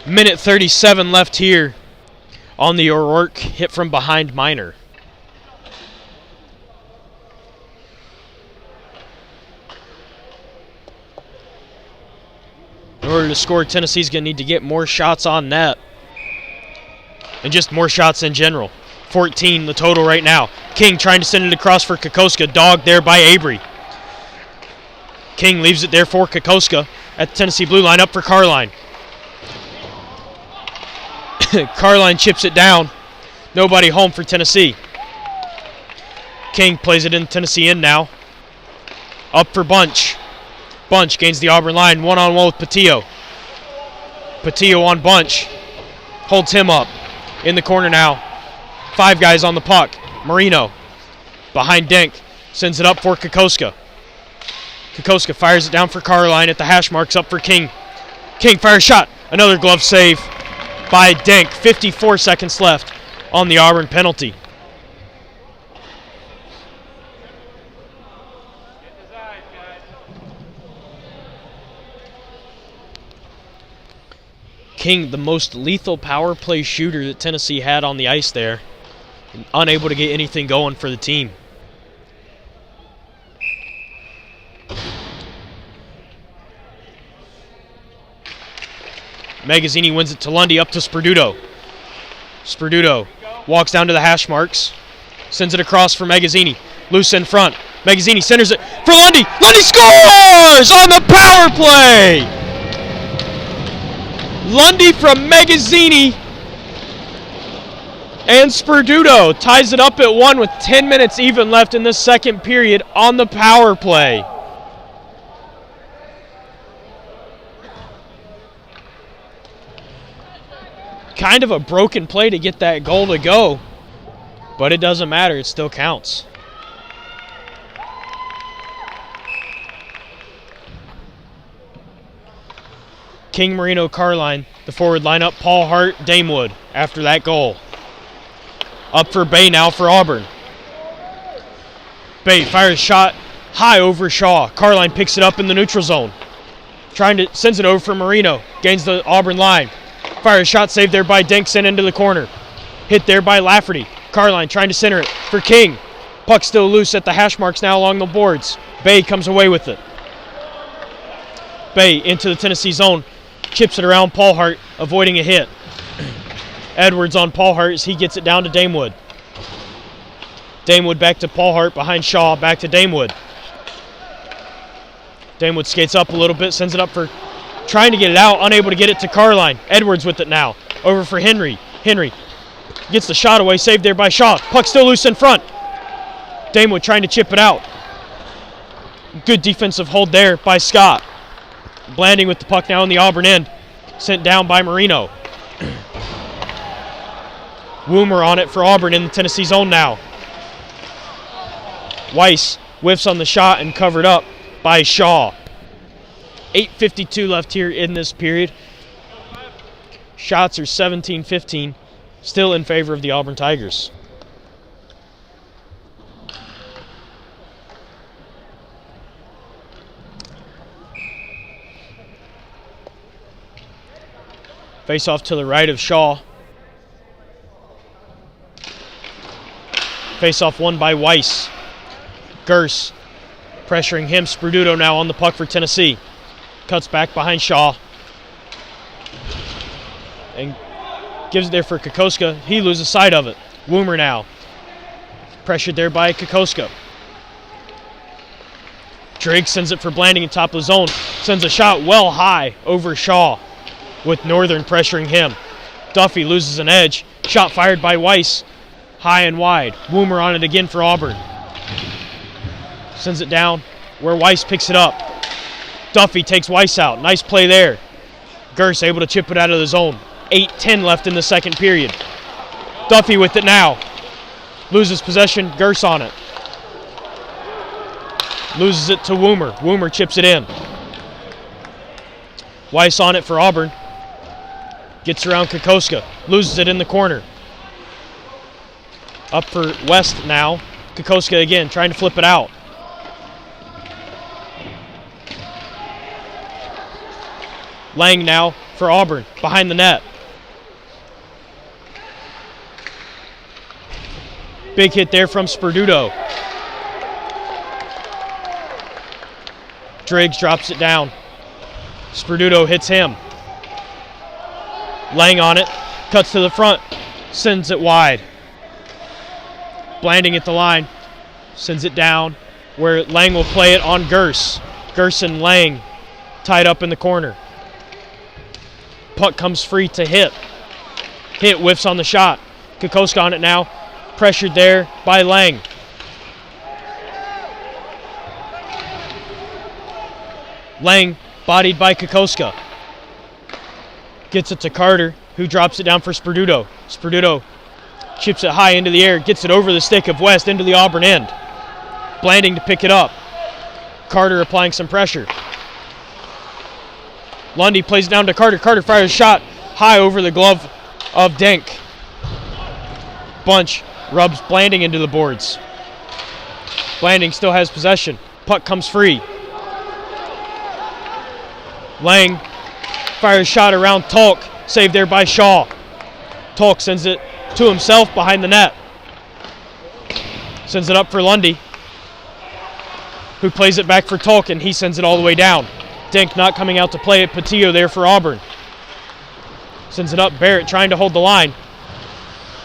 Minute 37 left here on the O'Rourke hit from behind minor. In order to score, Tennessee's going to need to get more shots on net. And just more shots in general. 14 the total right now. King trying to send it across for Kokoska. Dogged there by Avery. King leaves it there for Kokoska at the Tennessee blue line, up for Carline. Carline chips it down. Nobody home for Tennessee. King plays it in Tennessee in now. Up for Bunch. Bunch gains the Auburn line. One-on-one with Patillo. Patillo on Bunch. Holds him up. In the corner now. 5 guys on the puck. Marino behind Denk. Sends it up for Kokoska. Kokoska fires it down for Carline at the hash marks, up for King. King fires shot. Another glove save by Denk. 54 seconds left on the Auburn penalty. King, the most lethal power play shooter that Tennessee had on the ice there. Unable to get anything going for the team. Magazzini wins it to Lundy, up to Sperduto. Sperduto walks down to the hash marks. Sends it across for Magazzini. Loose in front. Magazzini centers it for Lundy. Lundy scores on the power play! Lundy from Magazzini. And Sperduto ties it up at 1 with 10 minutes even left in the second period on the power play. Kind of a broken play to get that goal to go, but it doesn't matter, it still counts. King, Marino, Carline, the forward lineup. Paulhart, Damewood after that goal. Up for Bay now for Auburn. Bay fires shot high over Shaw. Carline picks it up in the neutral zone. Sends it over for Marino. Gains the Auburn line. Fires shot saved there by Denk, sent into the corner. Hit there by Lafferty. Carline trying to center it for King. Puck still loose at the hash marks now along the boards. Bay comes away with it. Bay into the Tennessee zone. chips it around Paul Hart, avoiding a hit. Edwards on Paul Hart as he gets it down to Damewood. Damewood back to Paul Hart behind Shaw, back to Damewood. Damewood skates up a little bit, sends it up for trying to get it out, unable to get it to Carline. Edwards with it now, over for Henry. Henry gets the shot away, saved there by Shaw. Puck still loose in front. Damewood trying to chip it out. Good defensive hold there by Scott. Blanding with the puck now in the Auburn end. Sent down by Marino. Woomer on it for Auburn in the Tennessee zone now. Weiss whiffs on the shot and covered up by Shaw. 8:52 left here in this period. Shots are 17-15, still in favor of the Auburn Tigers. Face off to the right of Shaw. Face off won by Weiss. Gers pressuring him. Sperduto now on the puck for Tennessee. Cuts back behind Shaw. And gives it there for Kokoska. He loses sight of it. Woomer now. Pressured there by Kokoska. Drake sends it for Blanding in top of the zone. Sends a shot well high over Shaw, with Northern pressuring him. Duffy loses an edge. Shot fired by Weiss. High and wide. Woomer on it again for Auburn. Sends it down where Weiss picks it up. Duffy takes Weiss out. Nice play there. Gers able to chip it out of the zone. 8:10 left in the second period. Duffy with it now. Loses possession. Gers on it. Loses it to Woomer. Woomer chips it in. Weiss on it for Auburn. Gets around Kokoska. Loses it in the corner. Up for West now. Kokoska again trying to flip it out. Lang now for Auburn behind the net. Big hit there from Sperduto. Driggs drops it down. Sperduto hits him. Lang on it. Cuts to the front. Sends it wide. Blanding at the line. Sends it down where Lang will play it on Gers. Gers and Lang tied up in the corner. Puck comes free to Hit. Hit whiffs on the shot. Kokoska on it now. Pressured there by Lang. Lang bodied by Kokoska. Gets it to Carter, who drops it down for Sperduto. Sperduto chips it high into the air, gets it over the stick of West into the Auburn end. Blanding to pick it up. Carter applying some pressure. Lundy plays it down to Carter. Carter fires a shot high over the glove of Denk. Bunch rubs Blanding into the boards. Blanding still has possession. Puck comes free. Lang fires a shot around Tolk. Saved there by Shaw. Tolk sends it to himself behind the net. Sends it up for Lundy, who plays it back for Tolk, and he sends it all the way down. Denk not coming out to play it. Patillo there for Auburn. Sends it up. Barrett trying to hold the line.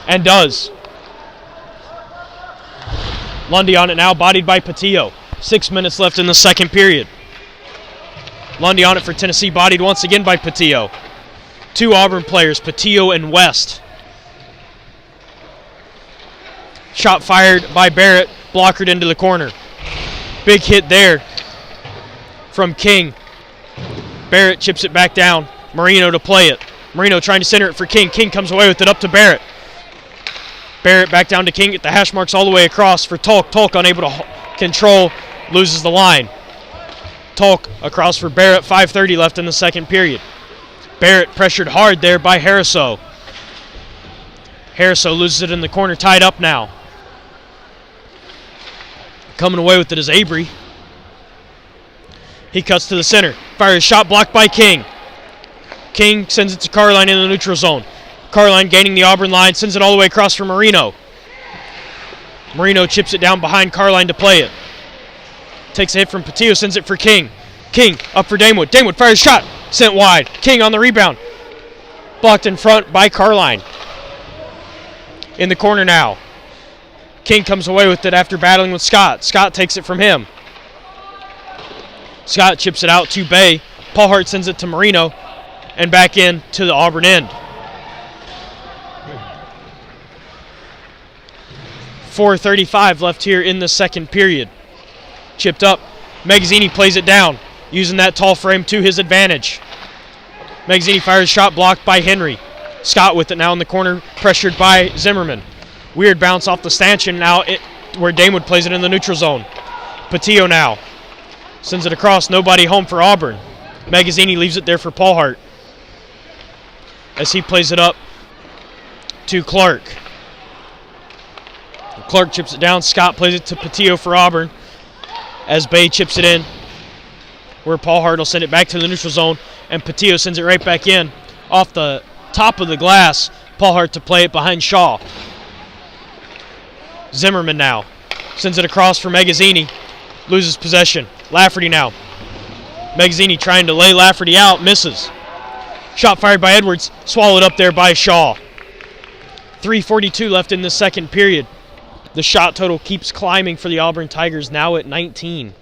And does. Lundy on it now, bodied by Patillo. 6 minutes left in the second period. Lundy on it for Tennessee, bodied once again by Patillo. Two Auburn players, Patillo and West. Shot fired by Barrett, blockered into the corner. Big hit there from King. Barrett chips it back down. Marino to play it. Marino trying to center it for King. King comes away with it up to Barrett. Barrett back down to King. Get the hash marks all the way across for Tolk. Tolk unable to control. Loses the line. Tolk across for Barrett. 5:30 left in the second period. Barrett pressured hard there by Harriso. Harriso loses it in the corner. Tied up now. Coming away with it is Abry. He cuts to the center. Fires a shot blocked by King. King sends it to Carline in the neutral zone. Carline gaining the Auburn line. Sends it all the way across for Marino. Marino chips it down behind Carline to play it. Takes a hit from Patillo. Sends it for King. King up for Damewood. Damewood fires a shot. Sent wide. King on the rebound. Blocked in front by Carline. In the corner now. King comes away with it after battling with Scott. Scott takes it from him. Scott chips it out to Bay. Paul Hart sends it to Marino. And back in to the Auburn end. 4:35 left here in the second period. Chipped up. Magazzini plays it down, using that tall frame to his advantage. Magazzini fires a shot blocked by Henry. Scott with it now in the corner, pressured by Zimmerman. Weird bounce off the stanchion now where Damewood plays it in the neutral zone. Patillo now. Sends it across, nobody home for Auburn. Magazzini leaves it there for Paul Hart. As he plays it up to Clark. Clark chips it down. Scott plays it to Patillo for Auburn. As Bay chips it in, where Paul Hart will send it back to the neutral zone, and Patillo sends it right back in off the top of the glass. Paul Hart to play it behind Shaw. Zimmerman now sends it across for Magazzini. Loses possession. Lafferty now. Magazzini trying to lay Lafferty out. Misses. Shot fired by Edwards. Swallowed up there by Shaw. 3:42 left in the second period. The shot total keeps climbing for the Auburn Tigers, now at 19.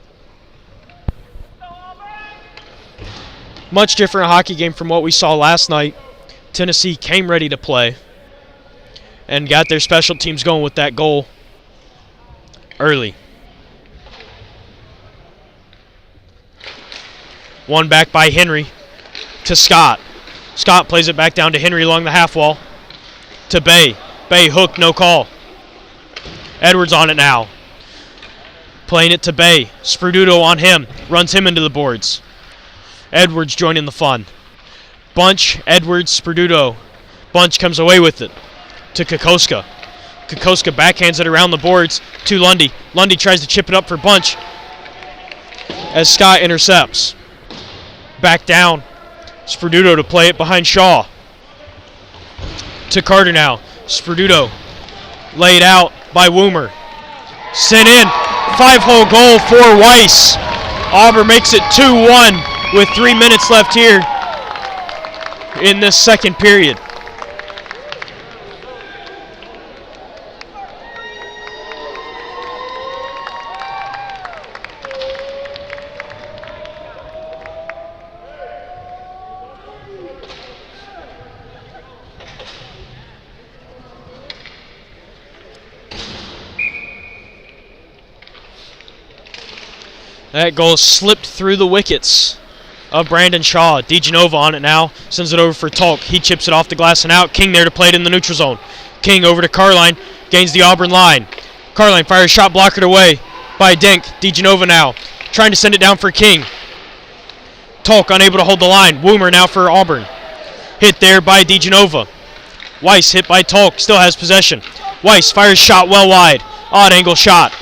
Much different hockey game from what we saw last night. Tennessee came ready to play and got their special teams going with that goal early. One back by Henry to Scott. Scott plays it back down to Henry along the half wall. To Bay. Bay hook, no call. Edwards on it now. Playing it to Bay. Sperduto on him. Runs him into the boards. Edwards joining the fun. Bunch, Edwards, Sperduto. Bunch comes away with it to Kokoska. Kokoska backhands it around the boards to Lundy. Lundy tries to chip it up for Bunch as Scott intercepts. Back down. Sperduto to play it behind Shaw. To Carter now. Sperduto laid out by Woomer. Sent in. 5-hole goal for Weiss. Auburn makes it 2-1 with 3 minutes left here in this second period. That goal slipped through the wickets of Brandon Shaw. DeGenova on it now. Sends it over for Tolk. He chips it off the glass and out. King there to play it in the neutral zone. King over to Carline. Gains the Auburn line. Carline fires shot blockered away by Dink. DeGenova now. Trying to send it down for King. Tolk unable to hold the line. Woomer now for Auburn. Hit there by DeGenova. Weiss hit by Tolk. Still has possession. Weiss fires shot well wide. Odd angle shot.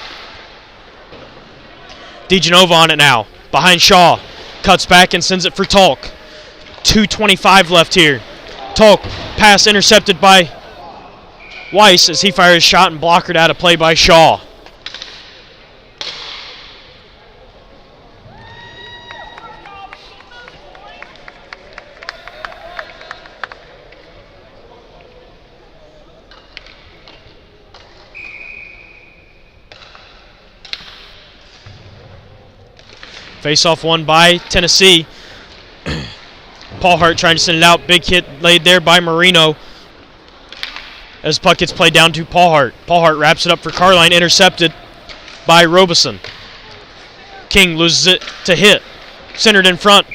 DeGenova on it now. Behind Shaw. Cuts back and sends it for Tolk. 2:25 left here. Tolk. Pass intercepted by Weiss as he fires shot and blockered out of play by Shaw. Face-off won by Tennessee. Paul Hart trying to send it out. Big hit laid there by Marino. As puck gets played down to Paul Hart. Paul Hart wraps it up for Carline. Intercepted by Robeson. King loses it to Hit. Centered in front.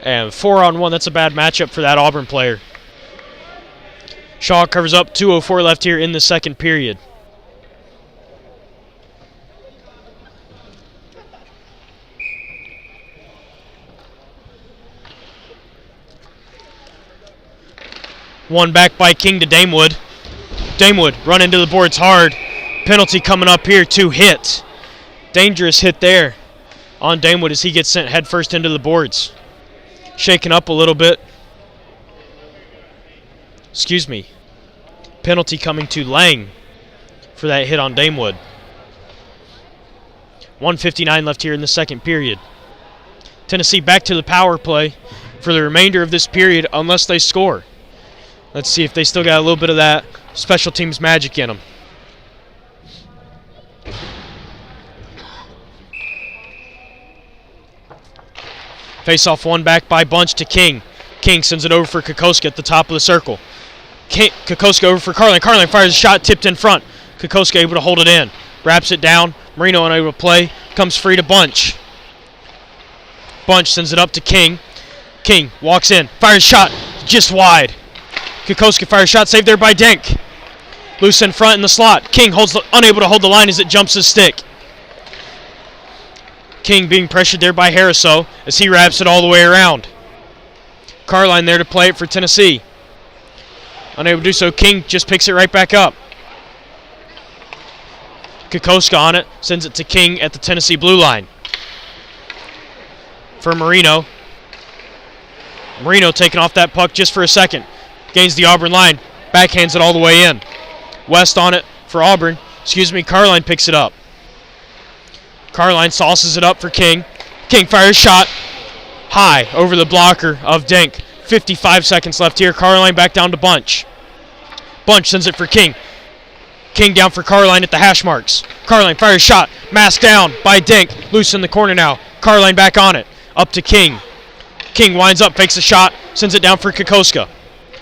And 4-on-1. That's a bad matchup for that Auburn player. Shaw covers up. 2:04 left here in the second period. One back by King to Damewood. Damewood run into the boards hard. Penalty coming up here to Hit. Dangerous hit there on Damewood as he gets sent headfirst into the boards. Shaken up a little bit. Excuse me. Penalty coming to Lang for that hit on Damewood. 1:59 left here in the second period. Tennessee back to the power play for the remainder of this period unless they score. Let's see if they still got a little bit of that special teams magic in them. Face-off one back by Bunch to King. King sends it over for Kokoska at the top of the circle. Kokoska over for Carlin. Carlin fires a shot, tipped in front. Kokoska able to hold it in. Wraps it down. Marino unable to play. Comes free to Bunch. Bunch sends it up to King. King walks in. Fires a shot. Just wide. Kokoska fires a shot. Saved there by Denk. Loose in front in the slot. King unable to hold the line as it jumps his stick. King being pressured there by Harriso as he wraps it all the way around. Carline there to play it for Tennessee. Unable to do so, King just picks it right back up. Kokoska on it, sends it to King at the Tennessee blue line. For Marino. Marino taking off that puck just for a second. Gains the Auburn line, backhands it all the way in. West on it for Auburn. Carline picks it up. Carline sauces it up for King. King fires shot high over the blocker of Denk. 55 seconds left here. Carline back down to Bunch. Bunch sends it for King. King down for Carline at the hash marks. Carline fires shot. Masked down by Denk. Loose in the corner now. Carline back on it. Up to King. King winds up, fakes a shot, sends it down for Kokoska.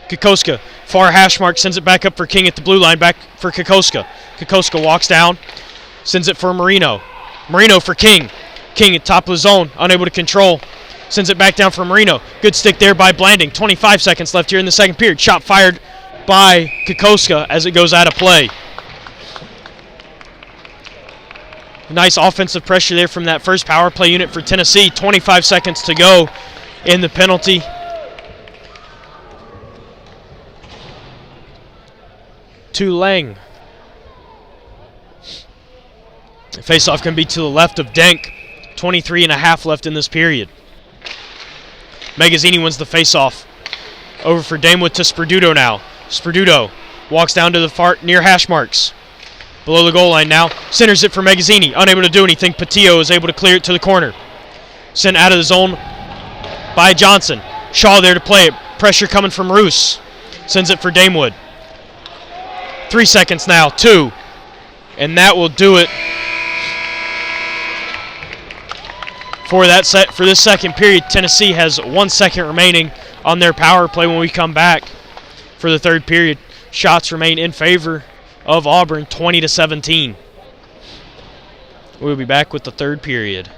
Kokoska, far hash mark, sends it back up for King at the blue line, back for Kokoska. Kokoska walks down, sends it for Marino. Marino for King. King at top of the zone, unable to control. Sends it back down for Marino. Good stick there by Blanding. 25 seconds left here in the second period. Shot fired by Kokoska as it goes out of play. Nice offensive pressure there from that first power play unit for Tennessee. 25 seconds to go in the penalty. Lang. Face-off can be to the left of Denk. 23 and a half left in this period. Magazzini wins the face-off. Over for Damewood to Sperduto now. Sperduto walks down to the far near hash marks. Below the goal line now. Centers it for Magazzini. Unable to do anything. Patillo is able to clear it to the corner. Sent out of the zone by Johnson. Shaw there to play it. Pressure coming from Roos. Sends it for Damewood. 3 seconds now. 2. And that will do it for this second period. Tennessee has 1 second remaining on their power play when we come back for the third period. Shots remain in favor of Auburn, 20-17. We'll be back with the third period.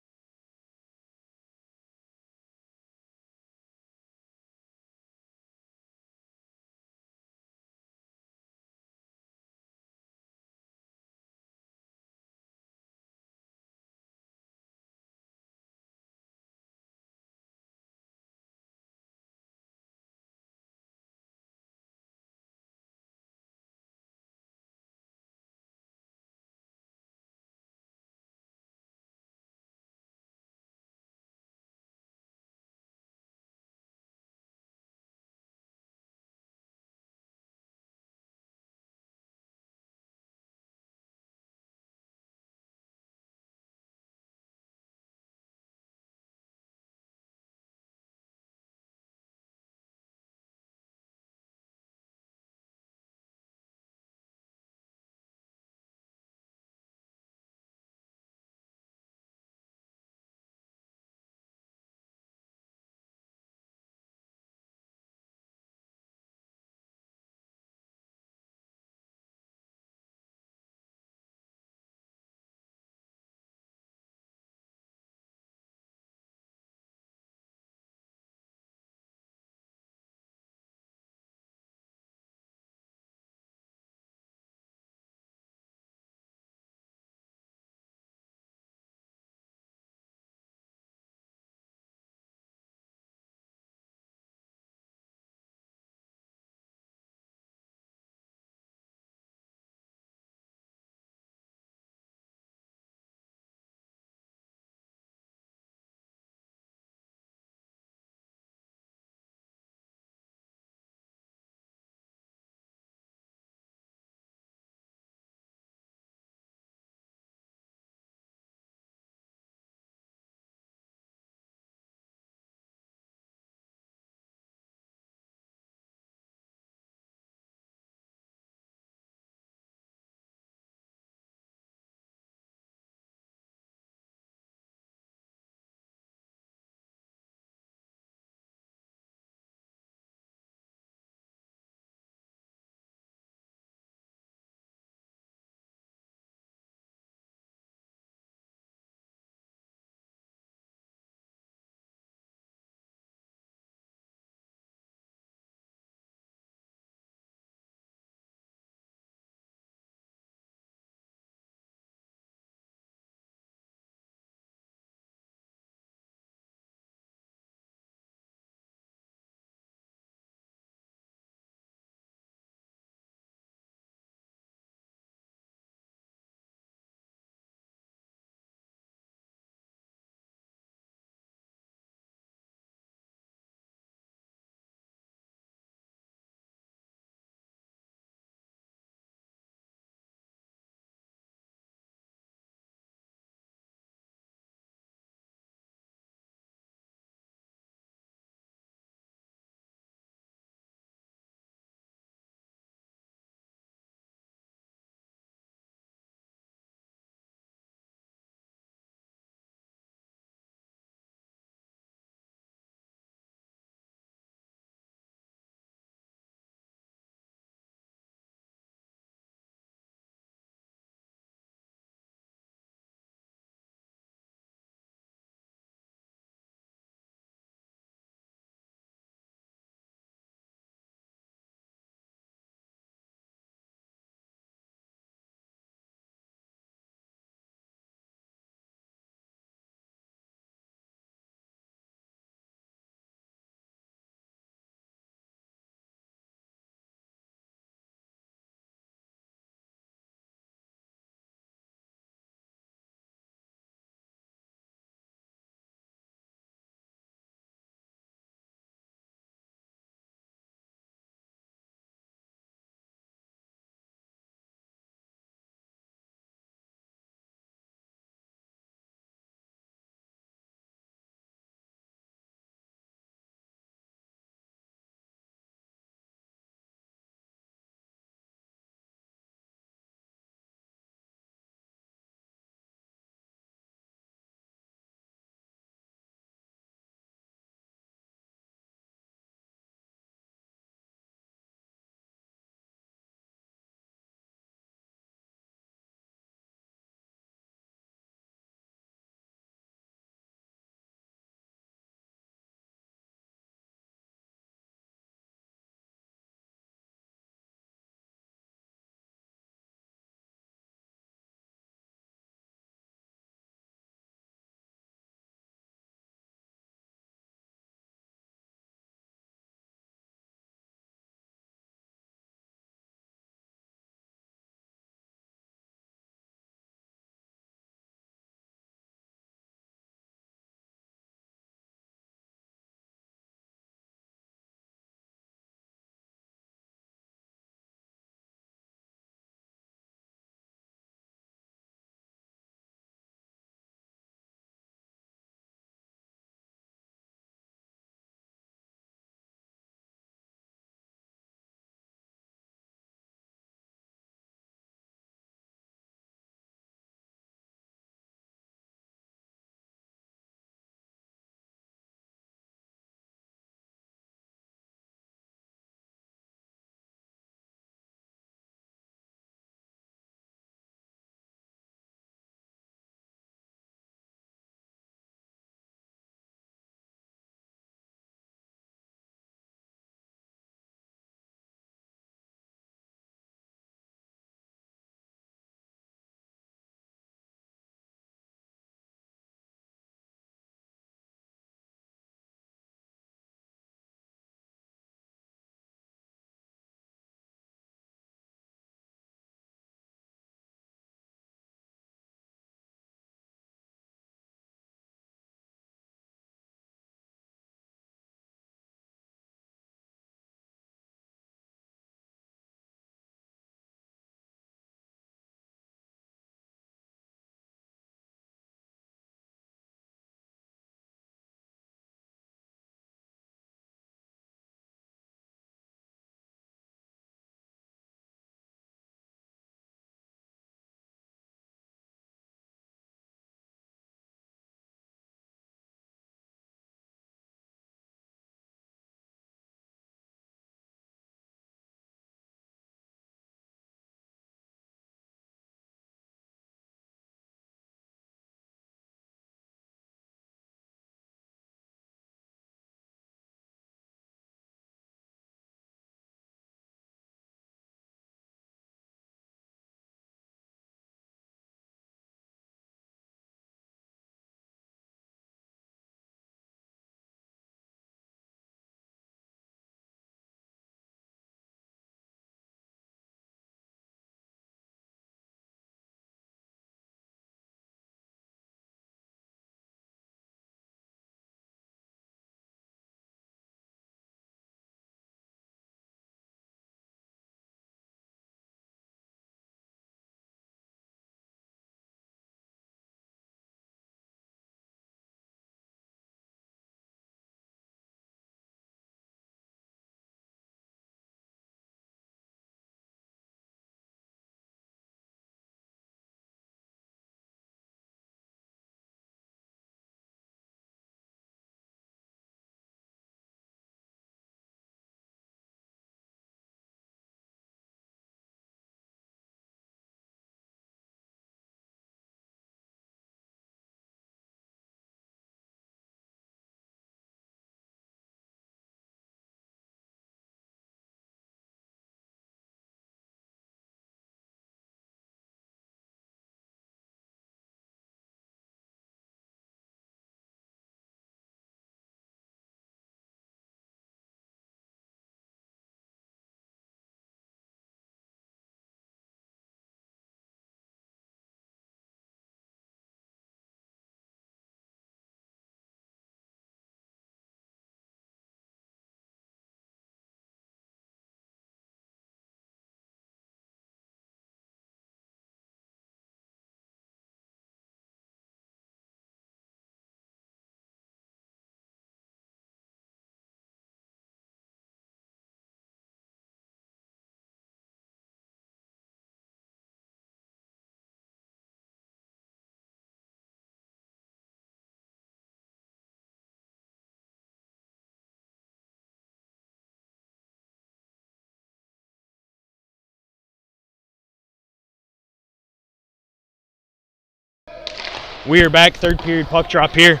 We are back, third period puck drop here.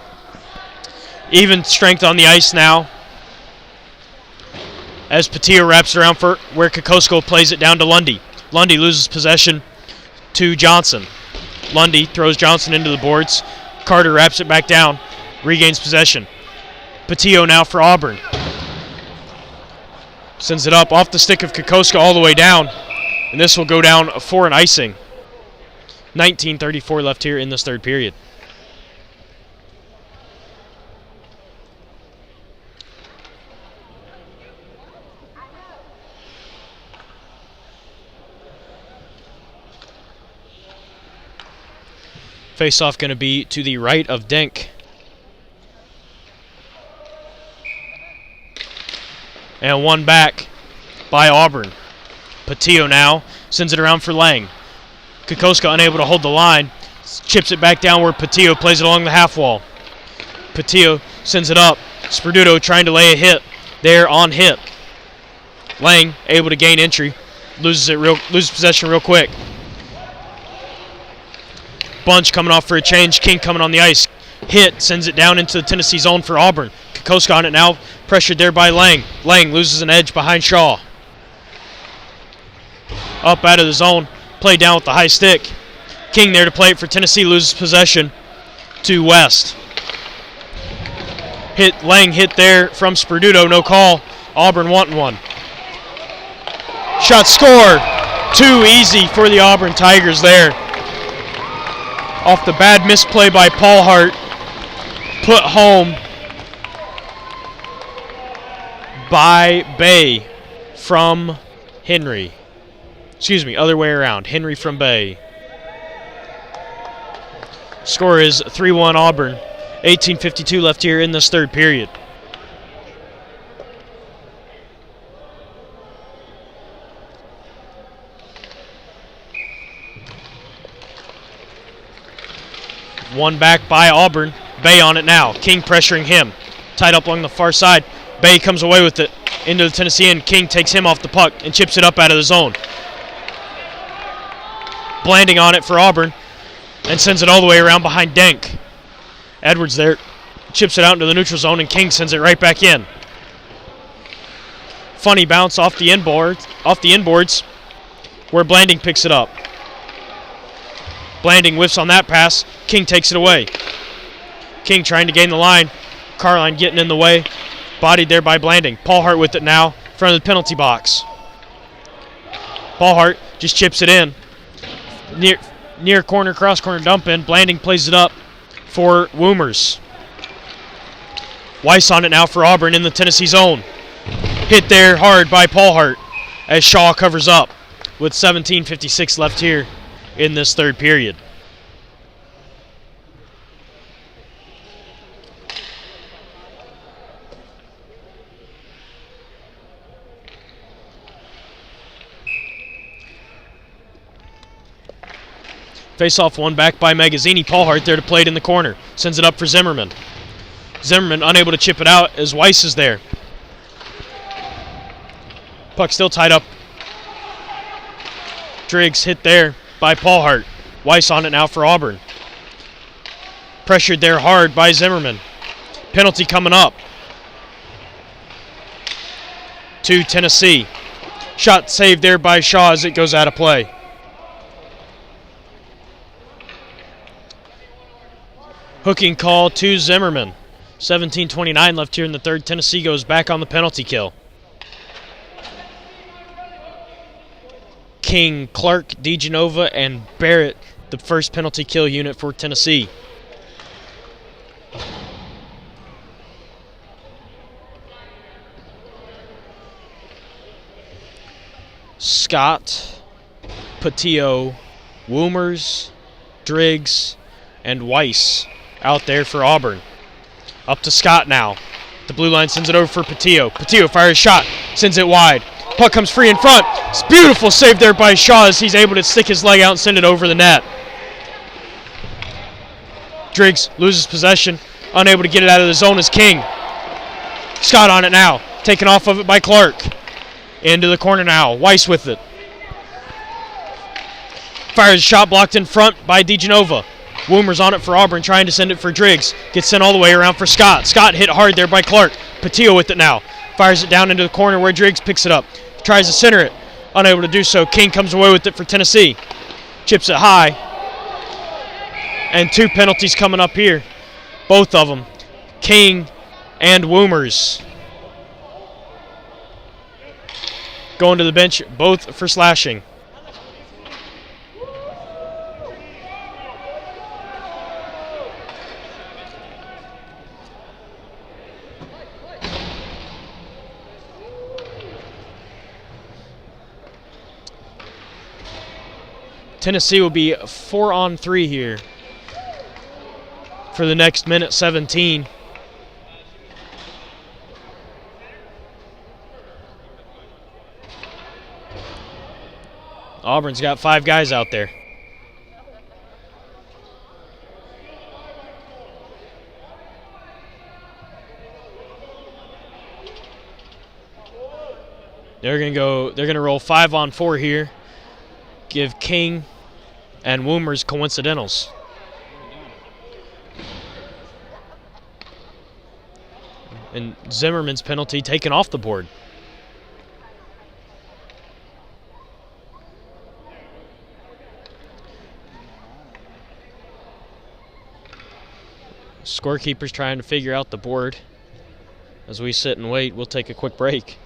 Even strength on the ice now, as Patillo wraps around for where Kokosko plays it down to Lundy. Lundy loses possession to Johnson. Lundy throws Johnson into the boards. Carter wraps it back down, regains possession. Patillo now for Auburn. Sends it up off the stick of Kokoska all the way down, and this will go down for an icing. 19:34 left here in this third period. Face-off going to be to the right of Denk. And one back by Auburn. Patillo now sends it around for Lang. Kokoska unable to hold the line. Chips it back down where Patillo plays it along the half wall. Patillo sends it up. Sperduto trying to lay a hit there on hit. Lang able to gain entry. Loses possession real quick. Bunch coming off for a change. King coming on the ice. Hit, sends it down into the Tennessee zone for Auburn. Kokoska on it now. Pressured there by Lang. Lang loses an edge behind Shaw. Up out of the zone. Play down with the high stick. King there to play it for Tennessee. Loses possession to West. Lang hit there from Sperduto. No call. Auburn wanting one. Shot scored. Too easy for the Auburn Tigers there. Off the bad misplay by Paul Hart. Put home by Bay from Henry. Excuse me, other way around. Henry from Bay. Score is 3-1 Auburn. 18:52 left here in this third period. One back by Auburn. Bay on it now. King pressuring him. Tied up along the far side. Bay comes away with it into the Tennessee end. King takes him off the puck and chips it up out of the zone. Blanding on it for Auburn and sends it all the way around behind Denk. Edwards there chips it out into the neutral zone, and King sends it right back in. Funny bounce off the inboards where Blanding picks it up. Blanding whiffs on that pass. King takes it away. King trying to gain the line. Carline getting in the way. Bodied there by Blanding. Paul Hart with it now in front of the penalty box. Paul Hart just chips it in. Near corner, cross corner dump in. Blanding plays it up for Woomers. Weiss on it now for Auburn in the Tennessee zone. Hit there hard by Paul Hart as Shaw covers up with 17:56 left here in this third period. Face-off one back by Magazzini. Paul Hart there to play it in the corner. Sends it up for Zimmerman. Zimmerman unable to chip it out as Weiss is there. Puck still tied up. Driggs hit there by Paul Hart. Weiss on it now for Auburn. Pressured there hard by Zimmerman. Penalty coming up to Tennessee. Shot saved there by Shaw as it goes out of play. Hooking call to Zimmerman. 17:29 left here in the third. Tennessee goes back on the penalty kill. King, Clark, DeGenova, and Barrett, the first penalty kill unit for Tennessee. Scott, Patillo, Woomers, Driggs, and Weiss out there for Auburn. Up to Scott now. The blue line sends it over for Patillo. Patillo fires a shot, sends it wide. Puck comes free in front. It's beautiful save there by Shaw as he's able to stick his leg out and send it over the net. Driggs loses possession, unable to get it out of the zone as King. Scott on it now, taken off of it by Clark. Into the corner now, Weiss with it. Fires a shot blocked in front by DeGenova. Woomer's on it for Auburn, trying to send it for Driggs. Gets sent all the way around for Scott. Scott hit hard there by Clark. Patillo with it now. Fires it down into the corner where Driggs picks it up. Tries to center it. Unable to do so. King comes away with it for Tennessee. Chips it high. And 2 penalties coming up here. Both of them. King and Woomers. Going to the bench, both for slashing. Tennessee will be 4-on-3 here for the next minute 17. Auburn's got 5 guys out there. They're gonna roll 5-on-4 here. Give King and Woomers coincidentals. And Zimmerman's penalty taken off the board. Scorekeeper's trying to figure out the board. As we sit and wait, we'll take a quick break.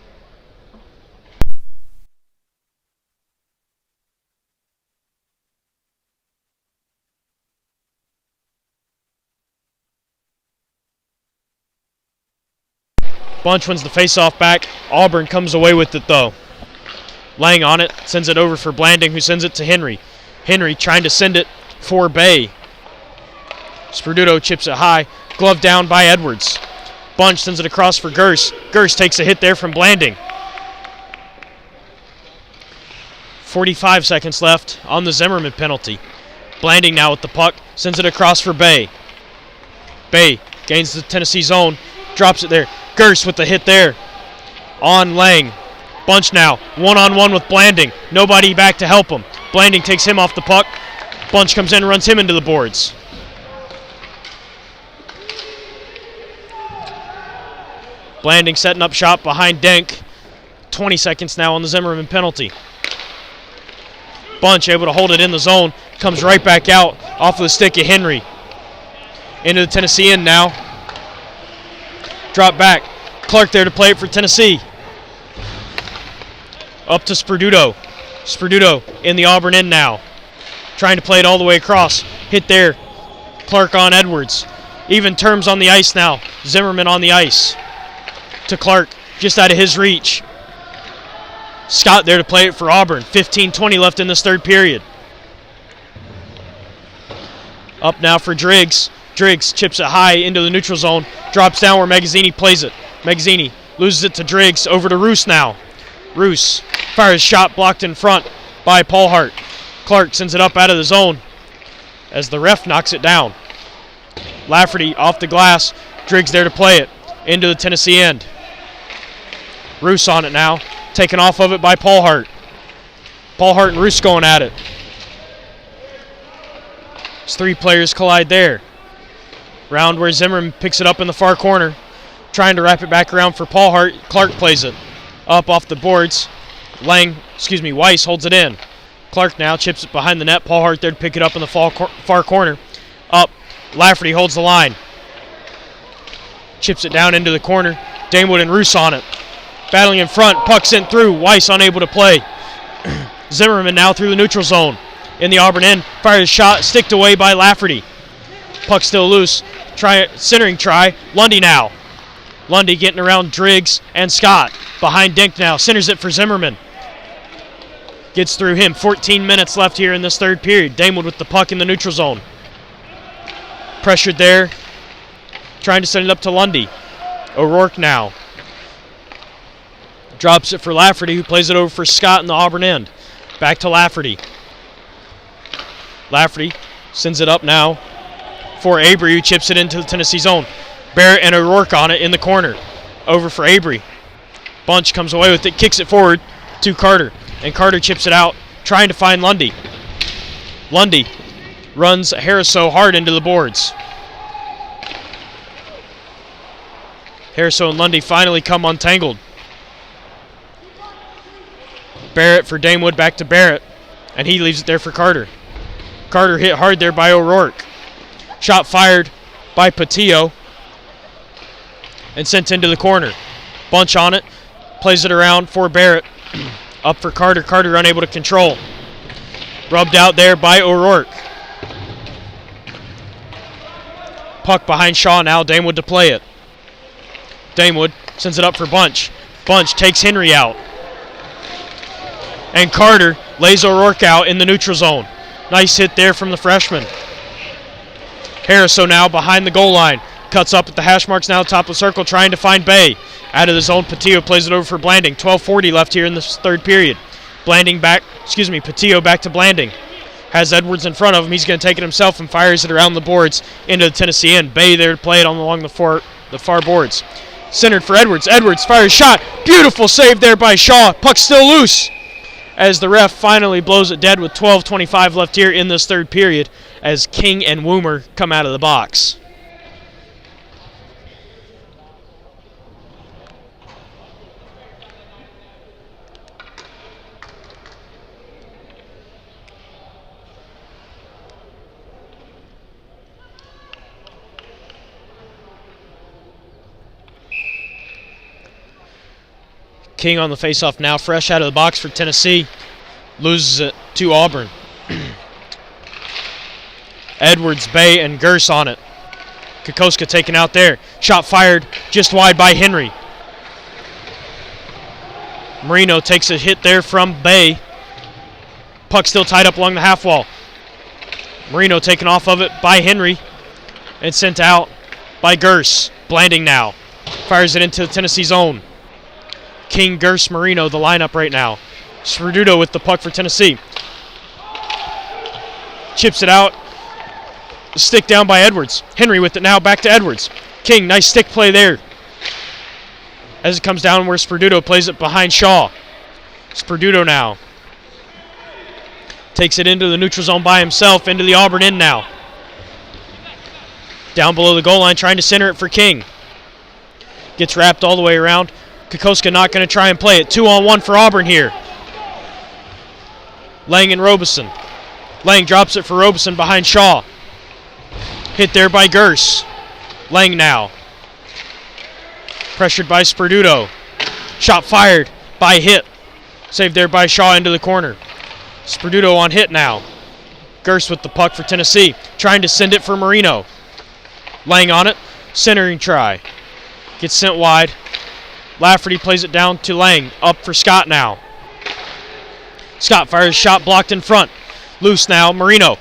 Bunch wins the faceoff back. Auburn comes away with it though. Lang on it, sends it over for Blanding, who sends it to Henry. Henry trying to send it for Bay. Sperduto chips it high, glove down by Edwards. Bunch sends it across for Gers. Gers takes a hit there from Blanding. 45 seconds left on the Zimmerman penalty. Blanding now with the puck, sends it across for Bay. Bay gains the Tennessee zone, drops it there. Gers with the hit there on Lang. Bunch now, one-on-one with Blanding. Nobody back to help him. Blanding takes him off the puck. Bunch comes in and runs him into the boards. Blanding setting up shop behind Denk. 20 seconds now on the Zimmerman penalty. Bunch able to hold it in the zone. Comes right back out off of the stick of Henry. Into the Tennessee end now. Drop back. Clark there to play it for Tennessee. Up to Sperduto. Sperduto in the Auburn end now. Trying to play it all the way across. Hit there. Clark on Edwards. Even terms on the ice now. Zimmerman on the ice. To Clark. Just out of his reach. Scott there to play it for Auburn. 15-20 left in this third period. Up now for Driggs. Driggs chips it high into the neutral zone. Drops down where Magazzini plays it. Magazzini loses it to Driggs. Over to Roos now. Roos fires shot blocked in front by Paul Hart. Clark sends it up out of the zone as the ref knocks it down. Lafferty off the glass. Driggs there to play it into the Tennessee end. Roos on it now. Taken off of it by Paul Hart. Paul Hart and Roos going at it. As 3 players collide there. Round where Zimmerman picks it up in the far corner. Trying to wrap it back around for Paul Hart. Clark plays it. Up off the boards. Weiss holds it in. Clark now chips it behind the net. Paul Hart there to pick it up in the far corner. Up. Lafferty holds the line. Chips it down into the corner. Damewood and Roos on it. Battling in front. Puck sent through. Weiss unable to play. Zimmerman now through the neutral zone. In the Auburn end. Fires a shot. Sticked away by Lafferty. Puck still loose. Centering try. Lundy now. Lundy getting around Driggs and Scott. Behind Dink now. Centers it for Zimmerman. Gets through him. 14 minutes left here in this third period. Damewood with the puck in the neutral zone. Pressured there. Trying to send it up to Lundy. O'Rourke now. Drops it for Lafferty, who plays it over for Scott in the Auburn end. Back to Lafferty. Lafferty sends it up now for Avery, who chips it into the Tennessee zone. Barrett and O'Rourke on it in the corner. Over for Avery. Bunch comes away with it, kicks it forward to Carter. And Carter chips it out, trying to find Lundy. Lundy runs Harriso hard into the boards. Harriso and Lundy finally come untangled. Barrett for Damewood, back to Barrett, and he leaves it there for Carter. Carter hit hard there by O'Rourke. Shot fired by Patillo and sent into the corner. Bunch on it, plays it around for Barrett. Up for Carter. Carter unable to control. Rubbed out there by O'Rourke. Puck behind Shaw now. Damewood to play it. Damewood sends it up for Bunch. Bunch takes Henry out. And Carter lays O'Rourke out in the neutral zone. Nice hit there from the freshman. Harriso now behind the goal line. Cuts up at the hash marks now, top of the circle, trying to find Bay. Out of the zone, Patillo plays it over for Blanding. 12:40 left here in this third period. Patillo back to Blanding. Has Edwards in front of him. He's going to take it himself and fires it around the boards into the Tennessee end. Bay there to play it along the far boards. Centered for Edwards. Edwards fires shot. Beautiful save there by Shaw. Puck still loose, as the ref finally blows it dead with 12:25 left here in this third period as King and Woomer come out of the box. King on the faceoff now, fresh out of the box for Tennessee. Loses it to Auburn. Edwards, Bay, and Gers on it. Kokoska taken out there. Shot fired just wide by Henry. Marino takes a hit there from Bay. Puck still tied up along the half wall. Marino taken off of it by Henry and sent out by Gers. Blanding now. Fires it into the Tennessee zone. King, Gers, Marino, the lineup right now. Sperduto with the puck for Tennessee. Chips it out. Stick down by Edwards. Henry with it now, back to Edwards. King, nice stick play there. As it comes down where Sperduto plays it behind Shaw. Sperduto now. Takes it into the neutral zone by himself, into the Auburn end now. Down below the goal line, trying to center it for King. Gets wrapped all the way around. Kokoska not going to try and play it. 2-on-1 for Auburn here. Lang and Robeson. Lang drops it for Robeson behind Shaw. Hit there by Gers. Lang now. Pressured by Sperduto. Shot fired by Hit. Saved there by Shaw into the corner. Sperduto on Hit now. Gers with the puck for Tennessee. Trying to send it for Marino. Lang on it. Centering try. Gets sent wide. Lafferty plays it down to Lang. Up for Scott now. Scott fires shot blocked in front. Loose now. Marino.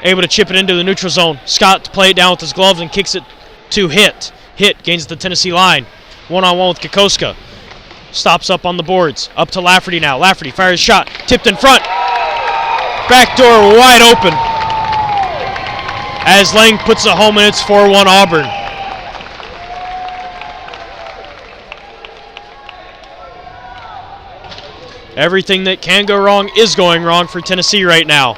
Able to chip it into the neutral zone. Scott to play it down with his gloves and kicks it to Hit. Hit gains the Tennessee line. 1-on-1 with Kokoska. Stops up on the boards. Up to Lafferty now. Lafferty fires shot. Tipped in front. Back door wide open. As Lang puts it home and it's 4-1 Auburn. Everything that can go wrong is going wrong for Tennessee right now.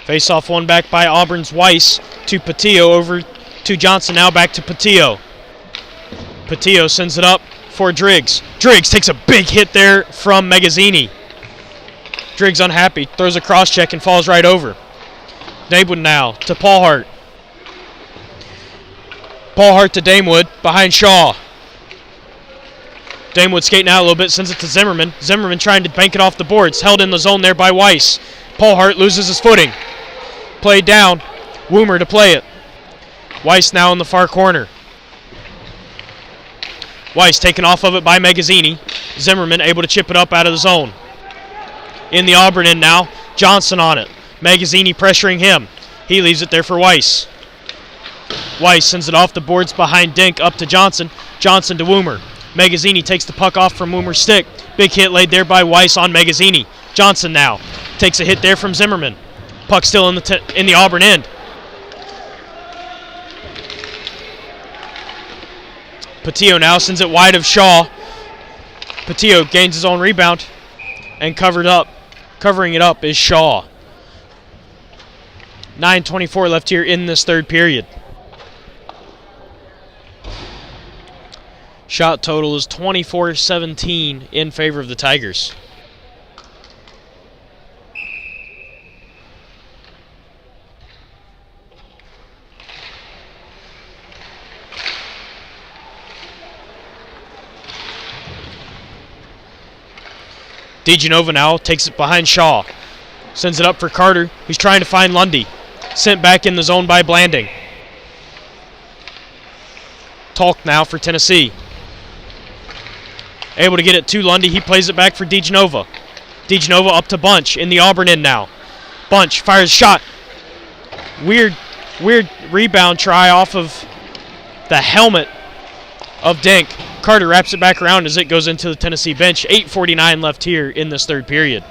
Face-off won back by Auburn's Weiss to Patillo over to Johnson, now back to Patillo. Patillo sends it up for Driggs. Driggs takes a big hit there from Magazzini. Driggs unhappy, throws a cross-check and falls right over. Damewood now to Paulhart. Paulhart to Damewood behind Shaw. Damewood skating out a little bit, sends it to Zimmerman. Zimmerman trying to bank it off the boards, held in the zone there by Weiss. Paulhart loses his footing. Played down. Woomer to play it. Weiss now in the far corner. Weiss taken off of it by Magazzini. Zimmerman able to chip it up out of the zone. In the Auburn end now. Johnson on it. Magazzini pressuring him. He leaves it there for Weiss. Weiss sends it off the boards behind Dink up to Johnson. Johnson to Woomer. Magazzini takes the puck off from Woomer's stick. Big hit laid there by Weiss on Magazzini. Johnson now takes a hit there from Zimmerman. Puck still in the Auburn end. Patillo now sends it wide of Shaw. Patillo gains his own rebound, and covering it up is Shaw. 9:24 left here in this third period. Shot total is 24-17 in favor of the Tigers. DeGenova now takes it behind Shaw. Sends it up for Carter. He's trying to find Lundy. Sent back in the zone by Blanding. Talk now for Tennessee. Able to get it to Lundy. He plays it back for DeGenova. DeGenova up to Bunch in the Auburn end now. Bunch fires a shot. Weird rebound try off of the helmet of Dink. Carter wraps it back around as it goes into the Tennessee bench. 8:49 left here in this third period.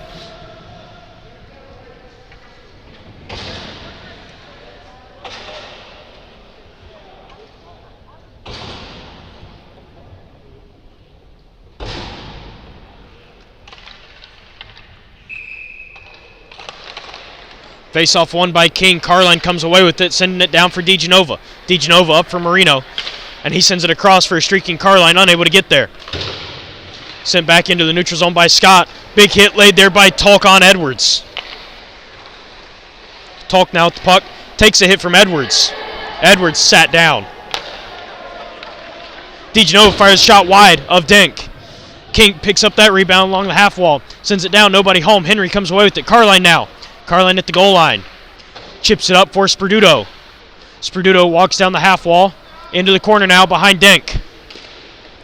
Face-off won by King. Carline comes away with it, sending it down for DeGenova. DeGenova up for Marino, and he sends it across for a streaking Carline, unable to get there. Sent back into the neutral zone by Scott. Big hit laid there by Talk on Edwards. Talk now with the puck. Takes a hit from Edwards. Edwards sat down. DeGenova fires a shot wide of Dink. King picks up that rebound along the half wall. Sends it down, nobody home. Henry comes away with it. Carline now. Carline at the goal line. Chips it up for Sperduto. Sperduto walks down the half wall. Into the corner now behind Dink.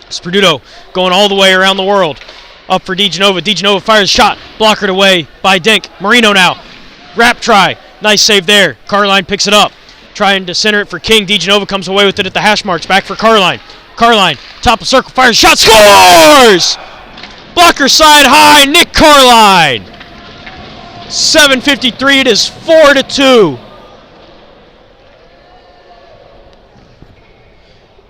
Sperduto going all the way around the world. Up for DeGenova. DeGenova fires a shot. Blockered away by Dink. Marino now. Wrap try. Nice save there. Carline picks it up. Trying to center it for King. DeGenova comes away with it at the hash marks. Back for Carline. Carline, top of circle, fires a shot. Scores! Blocker side high. Nick Carline. 7:53. It is 4-2.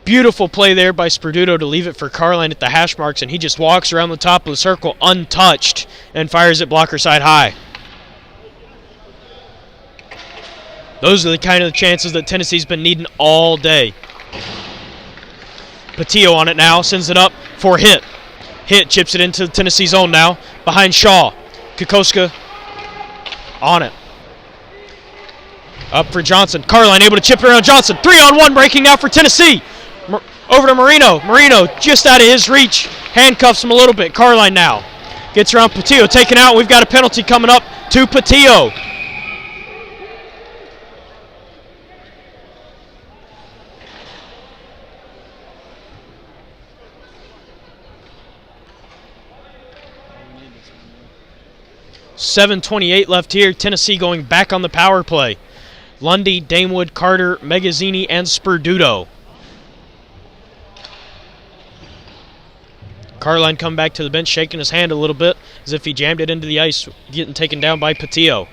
Beautiful play there by Sperduto to leave it for Carline at the hash marks, and he just walks around the top of the circle untouched and fires it blocker side high. Those are the kind of chances that Tennessee's been needing all day. Patillo on it now, sends it up for Hit. Hit chips it into the Tennessee zone now, behind Shaw. Kokoska on it. Up for Johnson. Carline able to chip it around Johnson. 3-on-1 breaking now for Tennessee. Over to Marino. Marino just out of his reach. Handcuffs him a little bit. Carline now. Gets around Patillo. Taken out. We've got a penalty coming up to Patillo. .7:28 left here. Tennessee going back on the power play. Lundy, Damewood, Carter, Magazzini, and Sperduto. Carline come back to the bench, shaking his hand a little bit as if he jammed it into the ice, getting taken down by Patillo.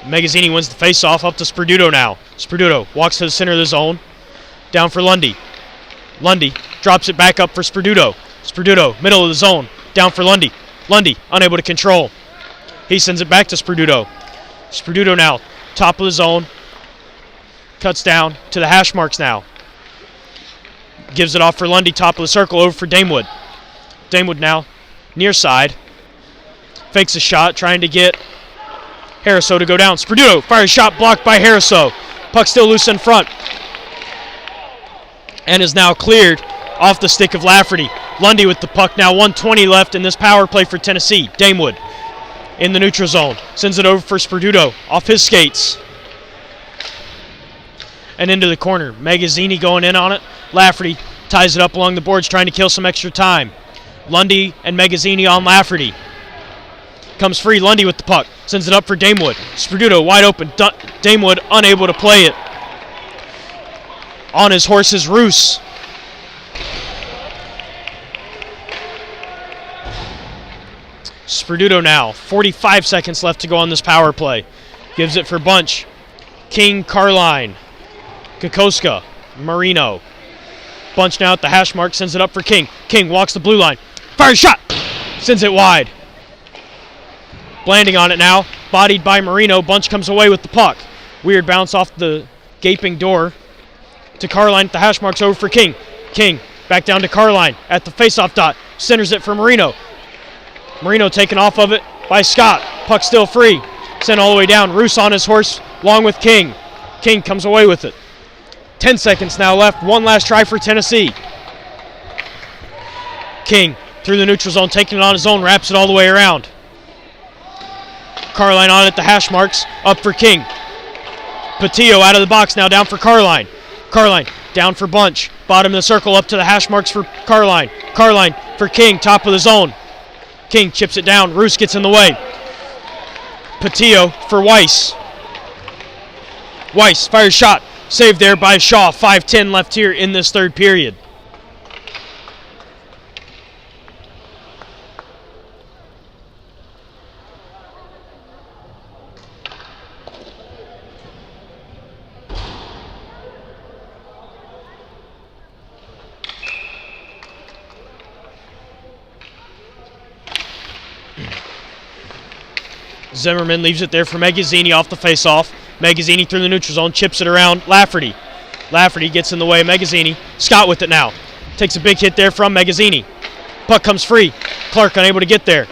Magazzini wins the face-off up to Sperduto now. Sperduto walks to the center of the zone. Down for Lundy. Lundy drops it back up for Sperduto. Sperduto, middle of the zone. Down for Lundy. Lundy, unable to control. He sends it back to Sperduto. Sperduto now, top of the zone. Cuts down to the hash marks now. Gives it off for Lundy, top of the circle, over for Damewood. Damewood now, near side. Fakes a shot, trying to get Harriso to go down. Sperduto fires a shot, blocked by Harriso. Puck still loose in front. And is now cleared off the stick of Lafferty. Lundy with the puck now, 1:20 left in this power play for Tennessee. Damewood in the neutral zone. Sends it over for Sperduto, off his skates. And into the corner. Magazzini going in on it. Lafferty ties it up along the boards, trying to kill some extra time. Lundy and Magazzini on Lafferty. Comes free, Lundy with the puck. Sends it up for Damewood. Sperduto wide open. Damewood unable to play it. On his horse's Roos. Sperduto now. 45 seconds left to go on this power play. Gives it for Bunch. King, Carline. Kokoska. Marino. Bunch now at the hash mark. Sends it up for King. King walks the blue line. Fires shot. Sends it wide. Blanding on it now. Bodied by Marino. Bunch comes away with the puck. Weird bounce off the gaping door to Carline at the hash marks, over for King. King back down to Carline at the faceoff dot. Centers it for Marino. Marino taken off of it by Scott. Puck still free. Sent all the way down. Roos on his horse along with King. King comes away with it. 10 seconds now left. One last try for Tennessee. King through the neutral zone, taking it on his own, wraps it all the way around. Carline on at the hash marks, up for King. Patillo out of the box now, down for Carline. Carline down for Bunch. Bottom of the circle, up to the hash marks for Carline. Carline for King, top of the zone. King chips it down. Roos gets in the way. Patillo for Weiss. Weiss fires shot. Saved there by Shaw. 5:10 left here in this third period. Zimmerman leaves it there for Magazzini off the faceoff. Magazzini through the neutral zone, chips it around Lafferty. Lafferty gets in the way of Magazzini. Scott with it now. Takes a big hit there from Magazzini. Puck comes free. Clark unable to get there.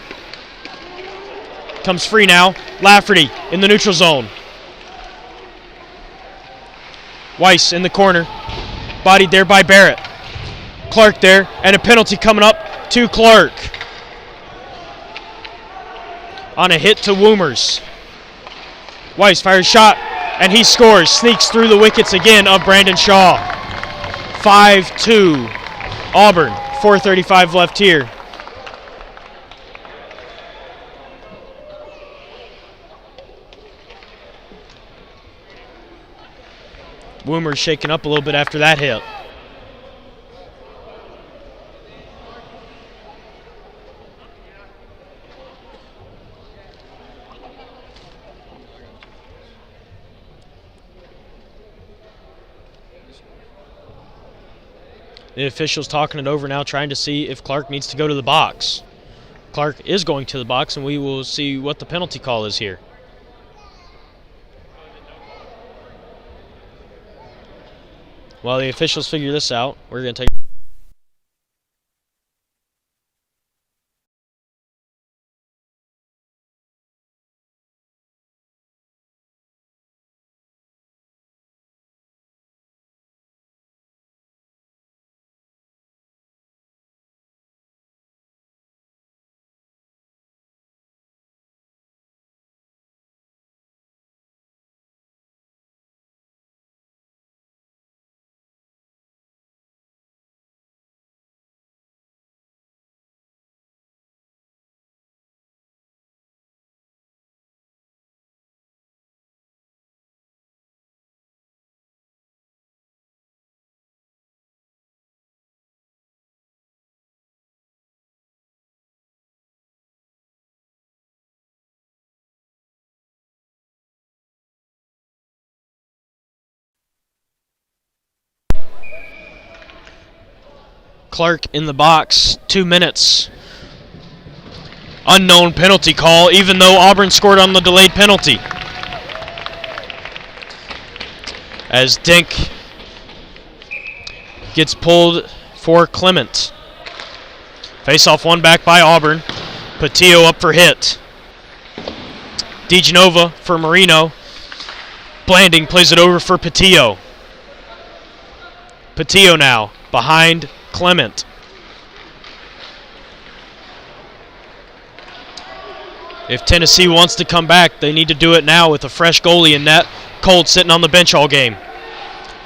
Comes free now. Lafferty in the neutral zone. Weiss in the corner. Bodied there by Barrett. Clark there, and a penalty coming up to Clark. On a hit to Woomers. Weiss fires shot, and he scores. Sneaks through the wickets again of Brandon Shaw. 5-2. Auburn. 4:35 left here. Woomers shaken up a little bit after that hit. The official's talking it over now, trying to see if Clark needs to go to the box. Clark is going to the box, and we will see what the penalty call is here. While the officials figure this out, we're going to take... Clark in the box, 2 minutes. Unknown penalty call, even though Auburn scored on the delayed penalty. As Dink gets pulled for Clement. Face-off one back by Auburn. Patillo up for hit. DeGenova for Marino. Blanding plays it over for Patillo. Patillo now behind Clement. If Tennessee wants to come back, they need to do it now with a fresh goalie in net. Cold sitting on the bench all game.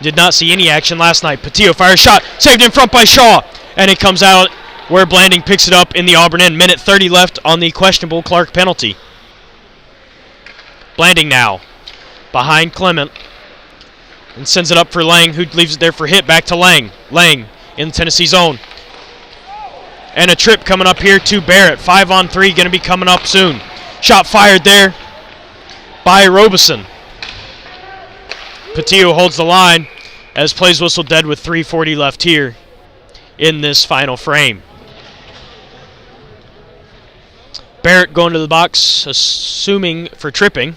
Did not see any action last night. Patillo fires shot, saved in front by Shaw, and it comes out where Blanding picks it up in the Auburn end. Minute 30 left on the questionable Clark penalty. Blanding now behind Clement and sends it up for Lang, who leaves it there for hit. Back to Lang. Lang in Tennessee zone. And a trip coming up here to Barrett. 5-on-3 going to be coming up soon. Shot fired there by Robeson. Patillo holds the line as plays whistle dead with 3:40 left here in this final frame. Barrett going to the box, assuming for tripping.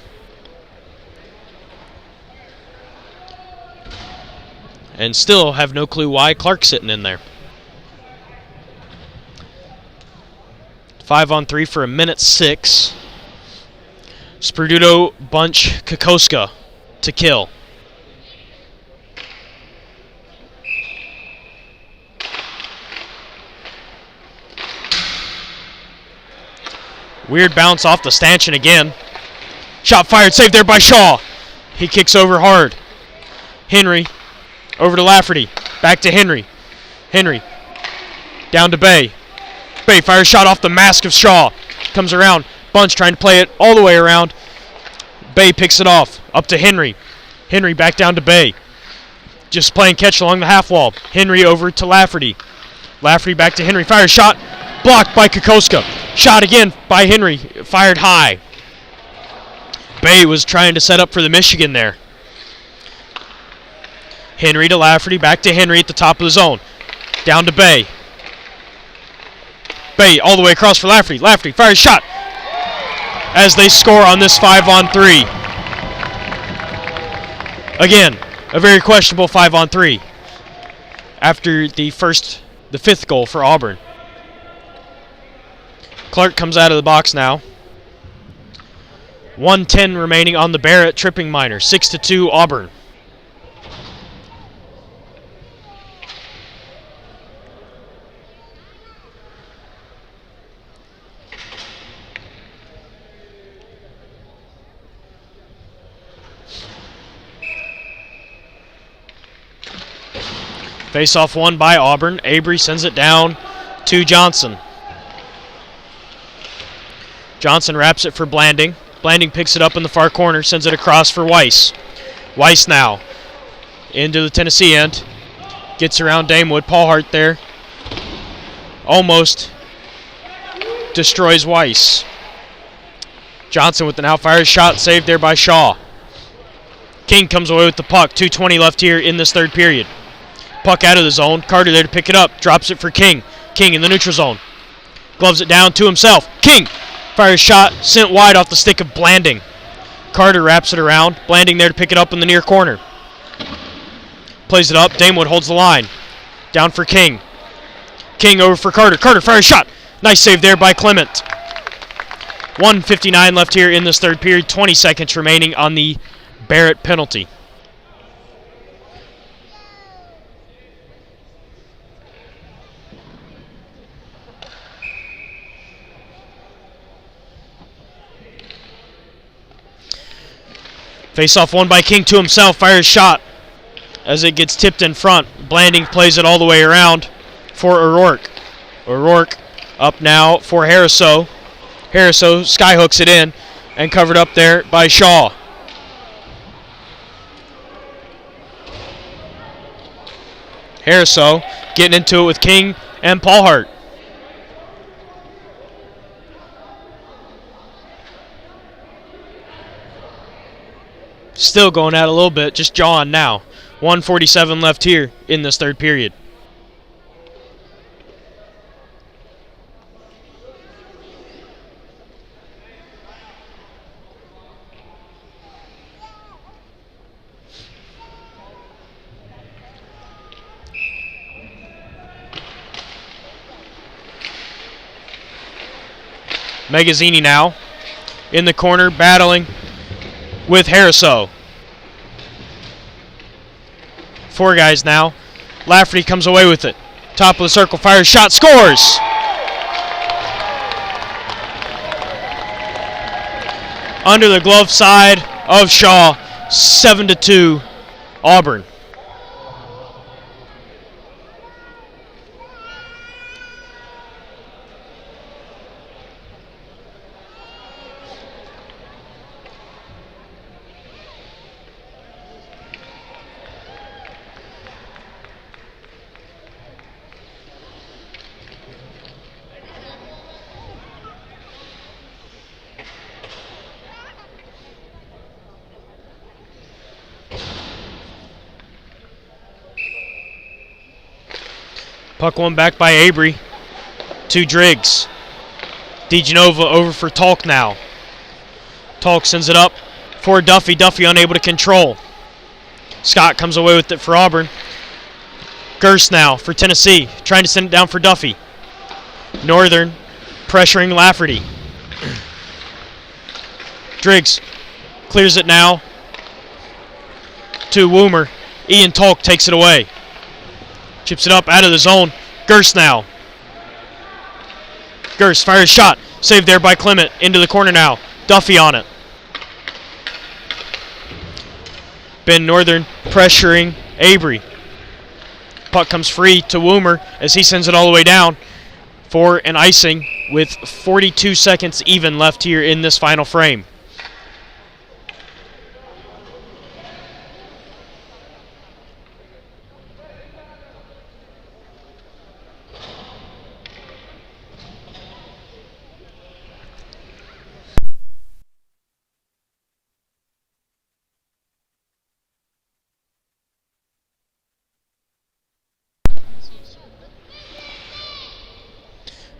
And still have no clue why Clark's sitting in there. 5-on-3 for 1:06. Sperduto, Bunch, Kokoska to kill. Weird bounce off the stanchion again. Shot fired, saved there by Shaw. He kicks over hard. Henry, over to Lafferty. Back to Henry. Henry, down to Bay. Bay fires shot off the mask of Shaw. Comes around. Bunch trying to play it all the way around. Bay picks it off. Up to Henry. Henry back down to Bay. Just playing catch along the half wall. Henry over to Lafferty. Lafferty back to Henry. Fires shot. Blocked by Kokoska. Shot again by Henry. Fired high. Bay was trying to set up for the Michigan there. Henry to Lafferty. Back to Henry at the top of the zone. Down to Bay. Bay all the way across for Lafferty. Lafferty fires shot. As they score on this 5-on-3. Again, a very questionable 5-on-3. After the fifth goal for Auburn. Clark comes out of the box now. 1:10 remaining on the Barrett tripping minor. 6-2 Auburn. Face-off won by Auburn. Avery sends it down to Johnson. Johnson wraps it for Blanding. Blanding picks it up in the far corner, sends it across for Weiss. Weiss now into the Tennessee end. Gets around Damewood. Paul Hart there. Almost destroys Weiss. Johnson with an outfire shot saved there by Shaw. King comes away with the puck. 2:20 left here in this third period. Puck out of the zone. Carter there to pick it up. Drops it for King. King in the neutral zone. Gloves it down to himself. King fires shot sent wide off the stick of Blanding. Carter wraps it around. Blanding there to pick it up in the near corner. Plays it up. Damewood holds the line. Down for King. King over for Carter. Carter fires shot. Nice save there by Clement. 1:59 left here in this third period. 20 seconds remaining on the Barrett penalty. Face-off won by King to himself. Fires shot as it gets tipped in front. Blanding plays it all the way around for O'Rourke. O'Rourke up now for Harriso. Harriso skyhooks it in and covered up there by Shaw. Harriso getting into it with King and Paul Hart. Still going out a little bit, just jawing now. 1:47 left here in this third period. Magazzini now in the corner battling with Harriso. Four guys now. Lafferty comes away with it. Top of the circle, fires shot, scores! Under the glove side of Shaw, 7-2 Auburn. Puck won back by Avery to Driggs. DeGenova over for Talk now. Talk sends it up for Duffy. Duffy unable to control. Scott comes away with it for Auburn. Gerst now for Tennessee, trying to send it down for Duffy. Northern pressuring Lafferty. Driggs clears it now to Woomer. Ian Talk takes it away. Chips it up out of the zone. Gerst now. Gerst fires a shot. Saved there by Clement. Into the corner now. Duffy on it. Ben Northern pressuring Avery. Puck comes free to Woomer as he sends it all the way down for an icing with 42 seconds even left here in this final frame.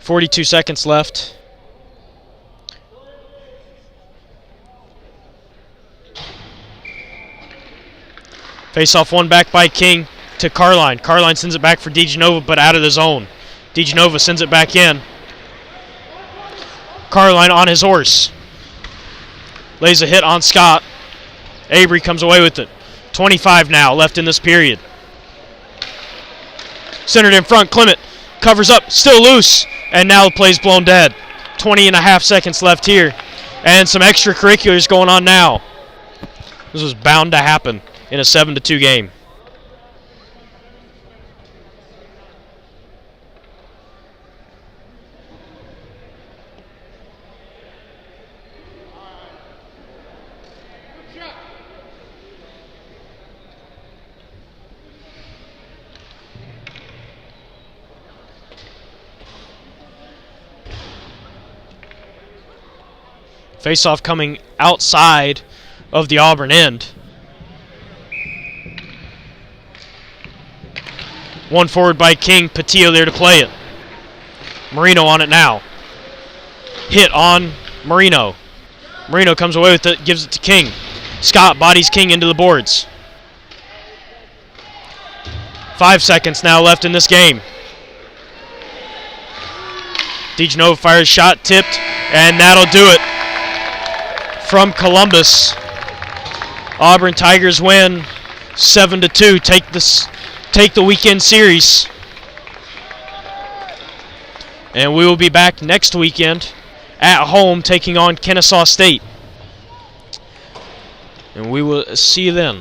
.42 seconds left. Face-off won back by King to Carline. Carline sends it back for DeGenova, but out of the zone. DeGenova sends it back in. Carline on his horse. Lays a hit on Scott. Avery comes away with it. 25 now left in this period. Centered in front, Clement covers up, still loose. And now the play's blown dead. 20.5 seconds left here. And some extracurriculars going on now. This was bound to happen in a 7-2 game. Face-off coming outside of the Auburn end. One forward by King. Patillo there to play it. Marino on it now. Hit on Marino. Marino comes away with it, gives it to King. Scott bodies King into the boards. 5 seconds now left in this game. DeGenova fires shot, tipped, and that'll do it. From Columbus, Auburn Tigers win 7-2. Take the weekend series, and we will be back next weekend at home taking on Kennesaw State, and we will see you then.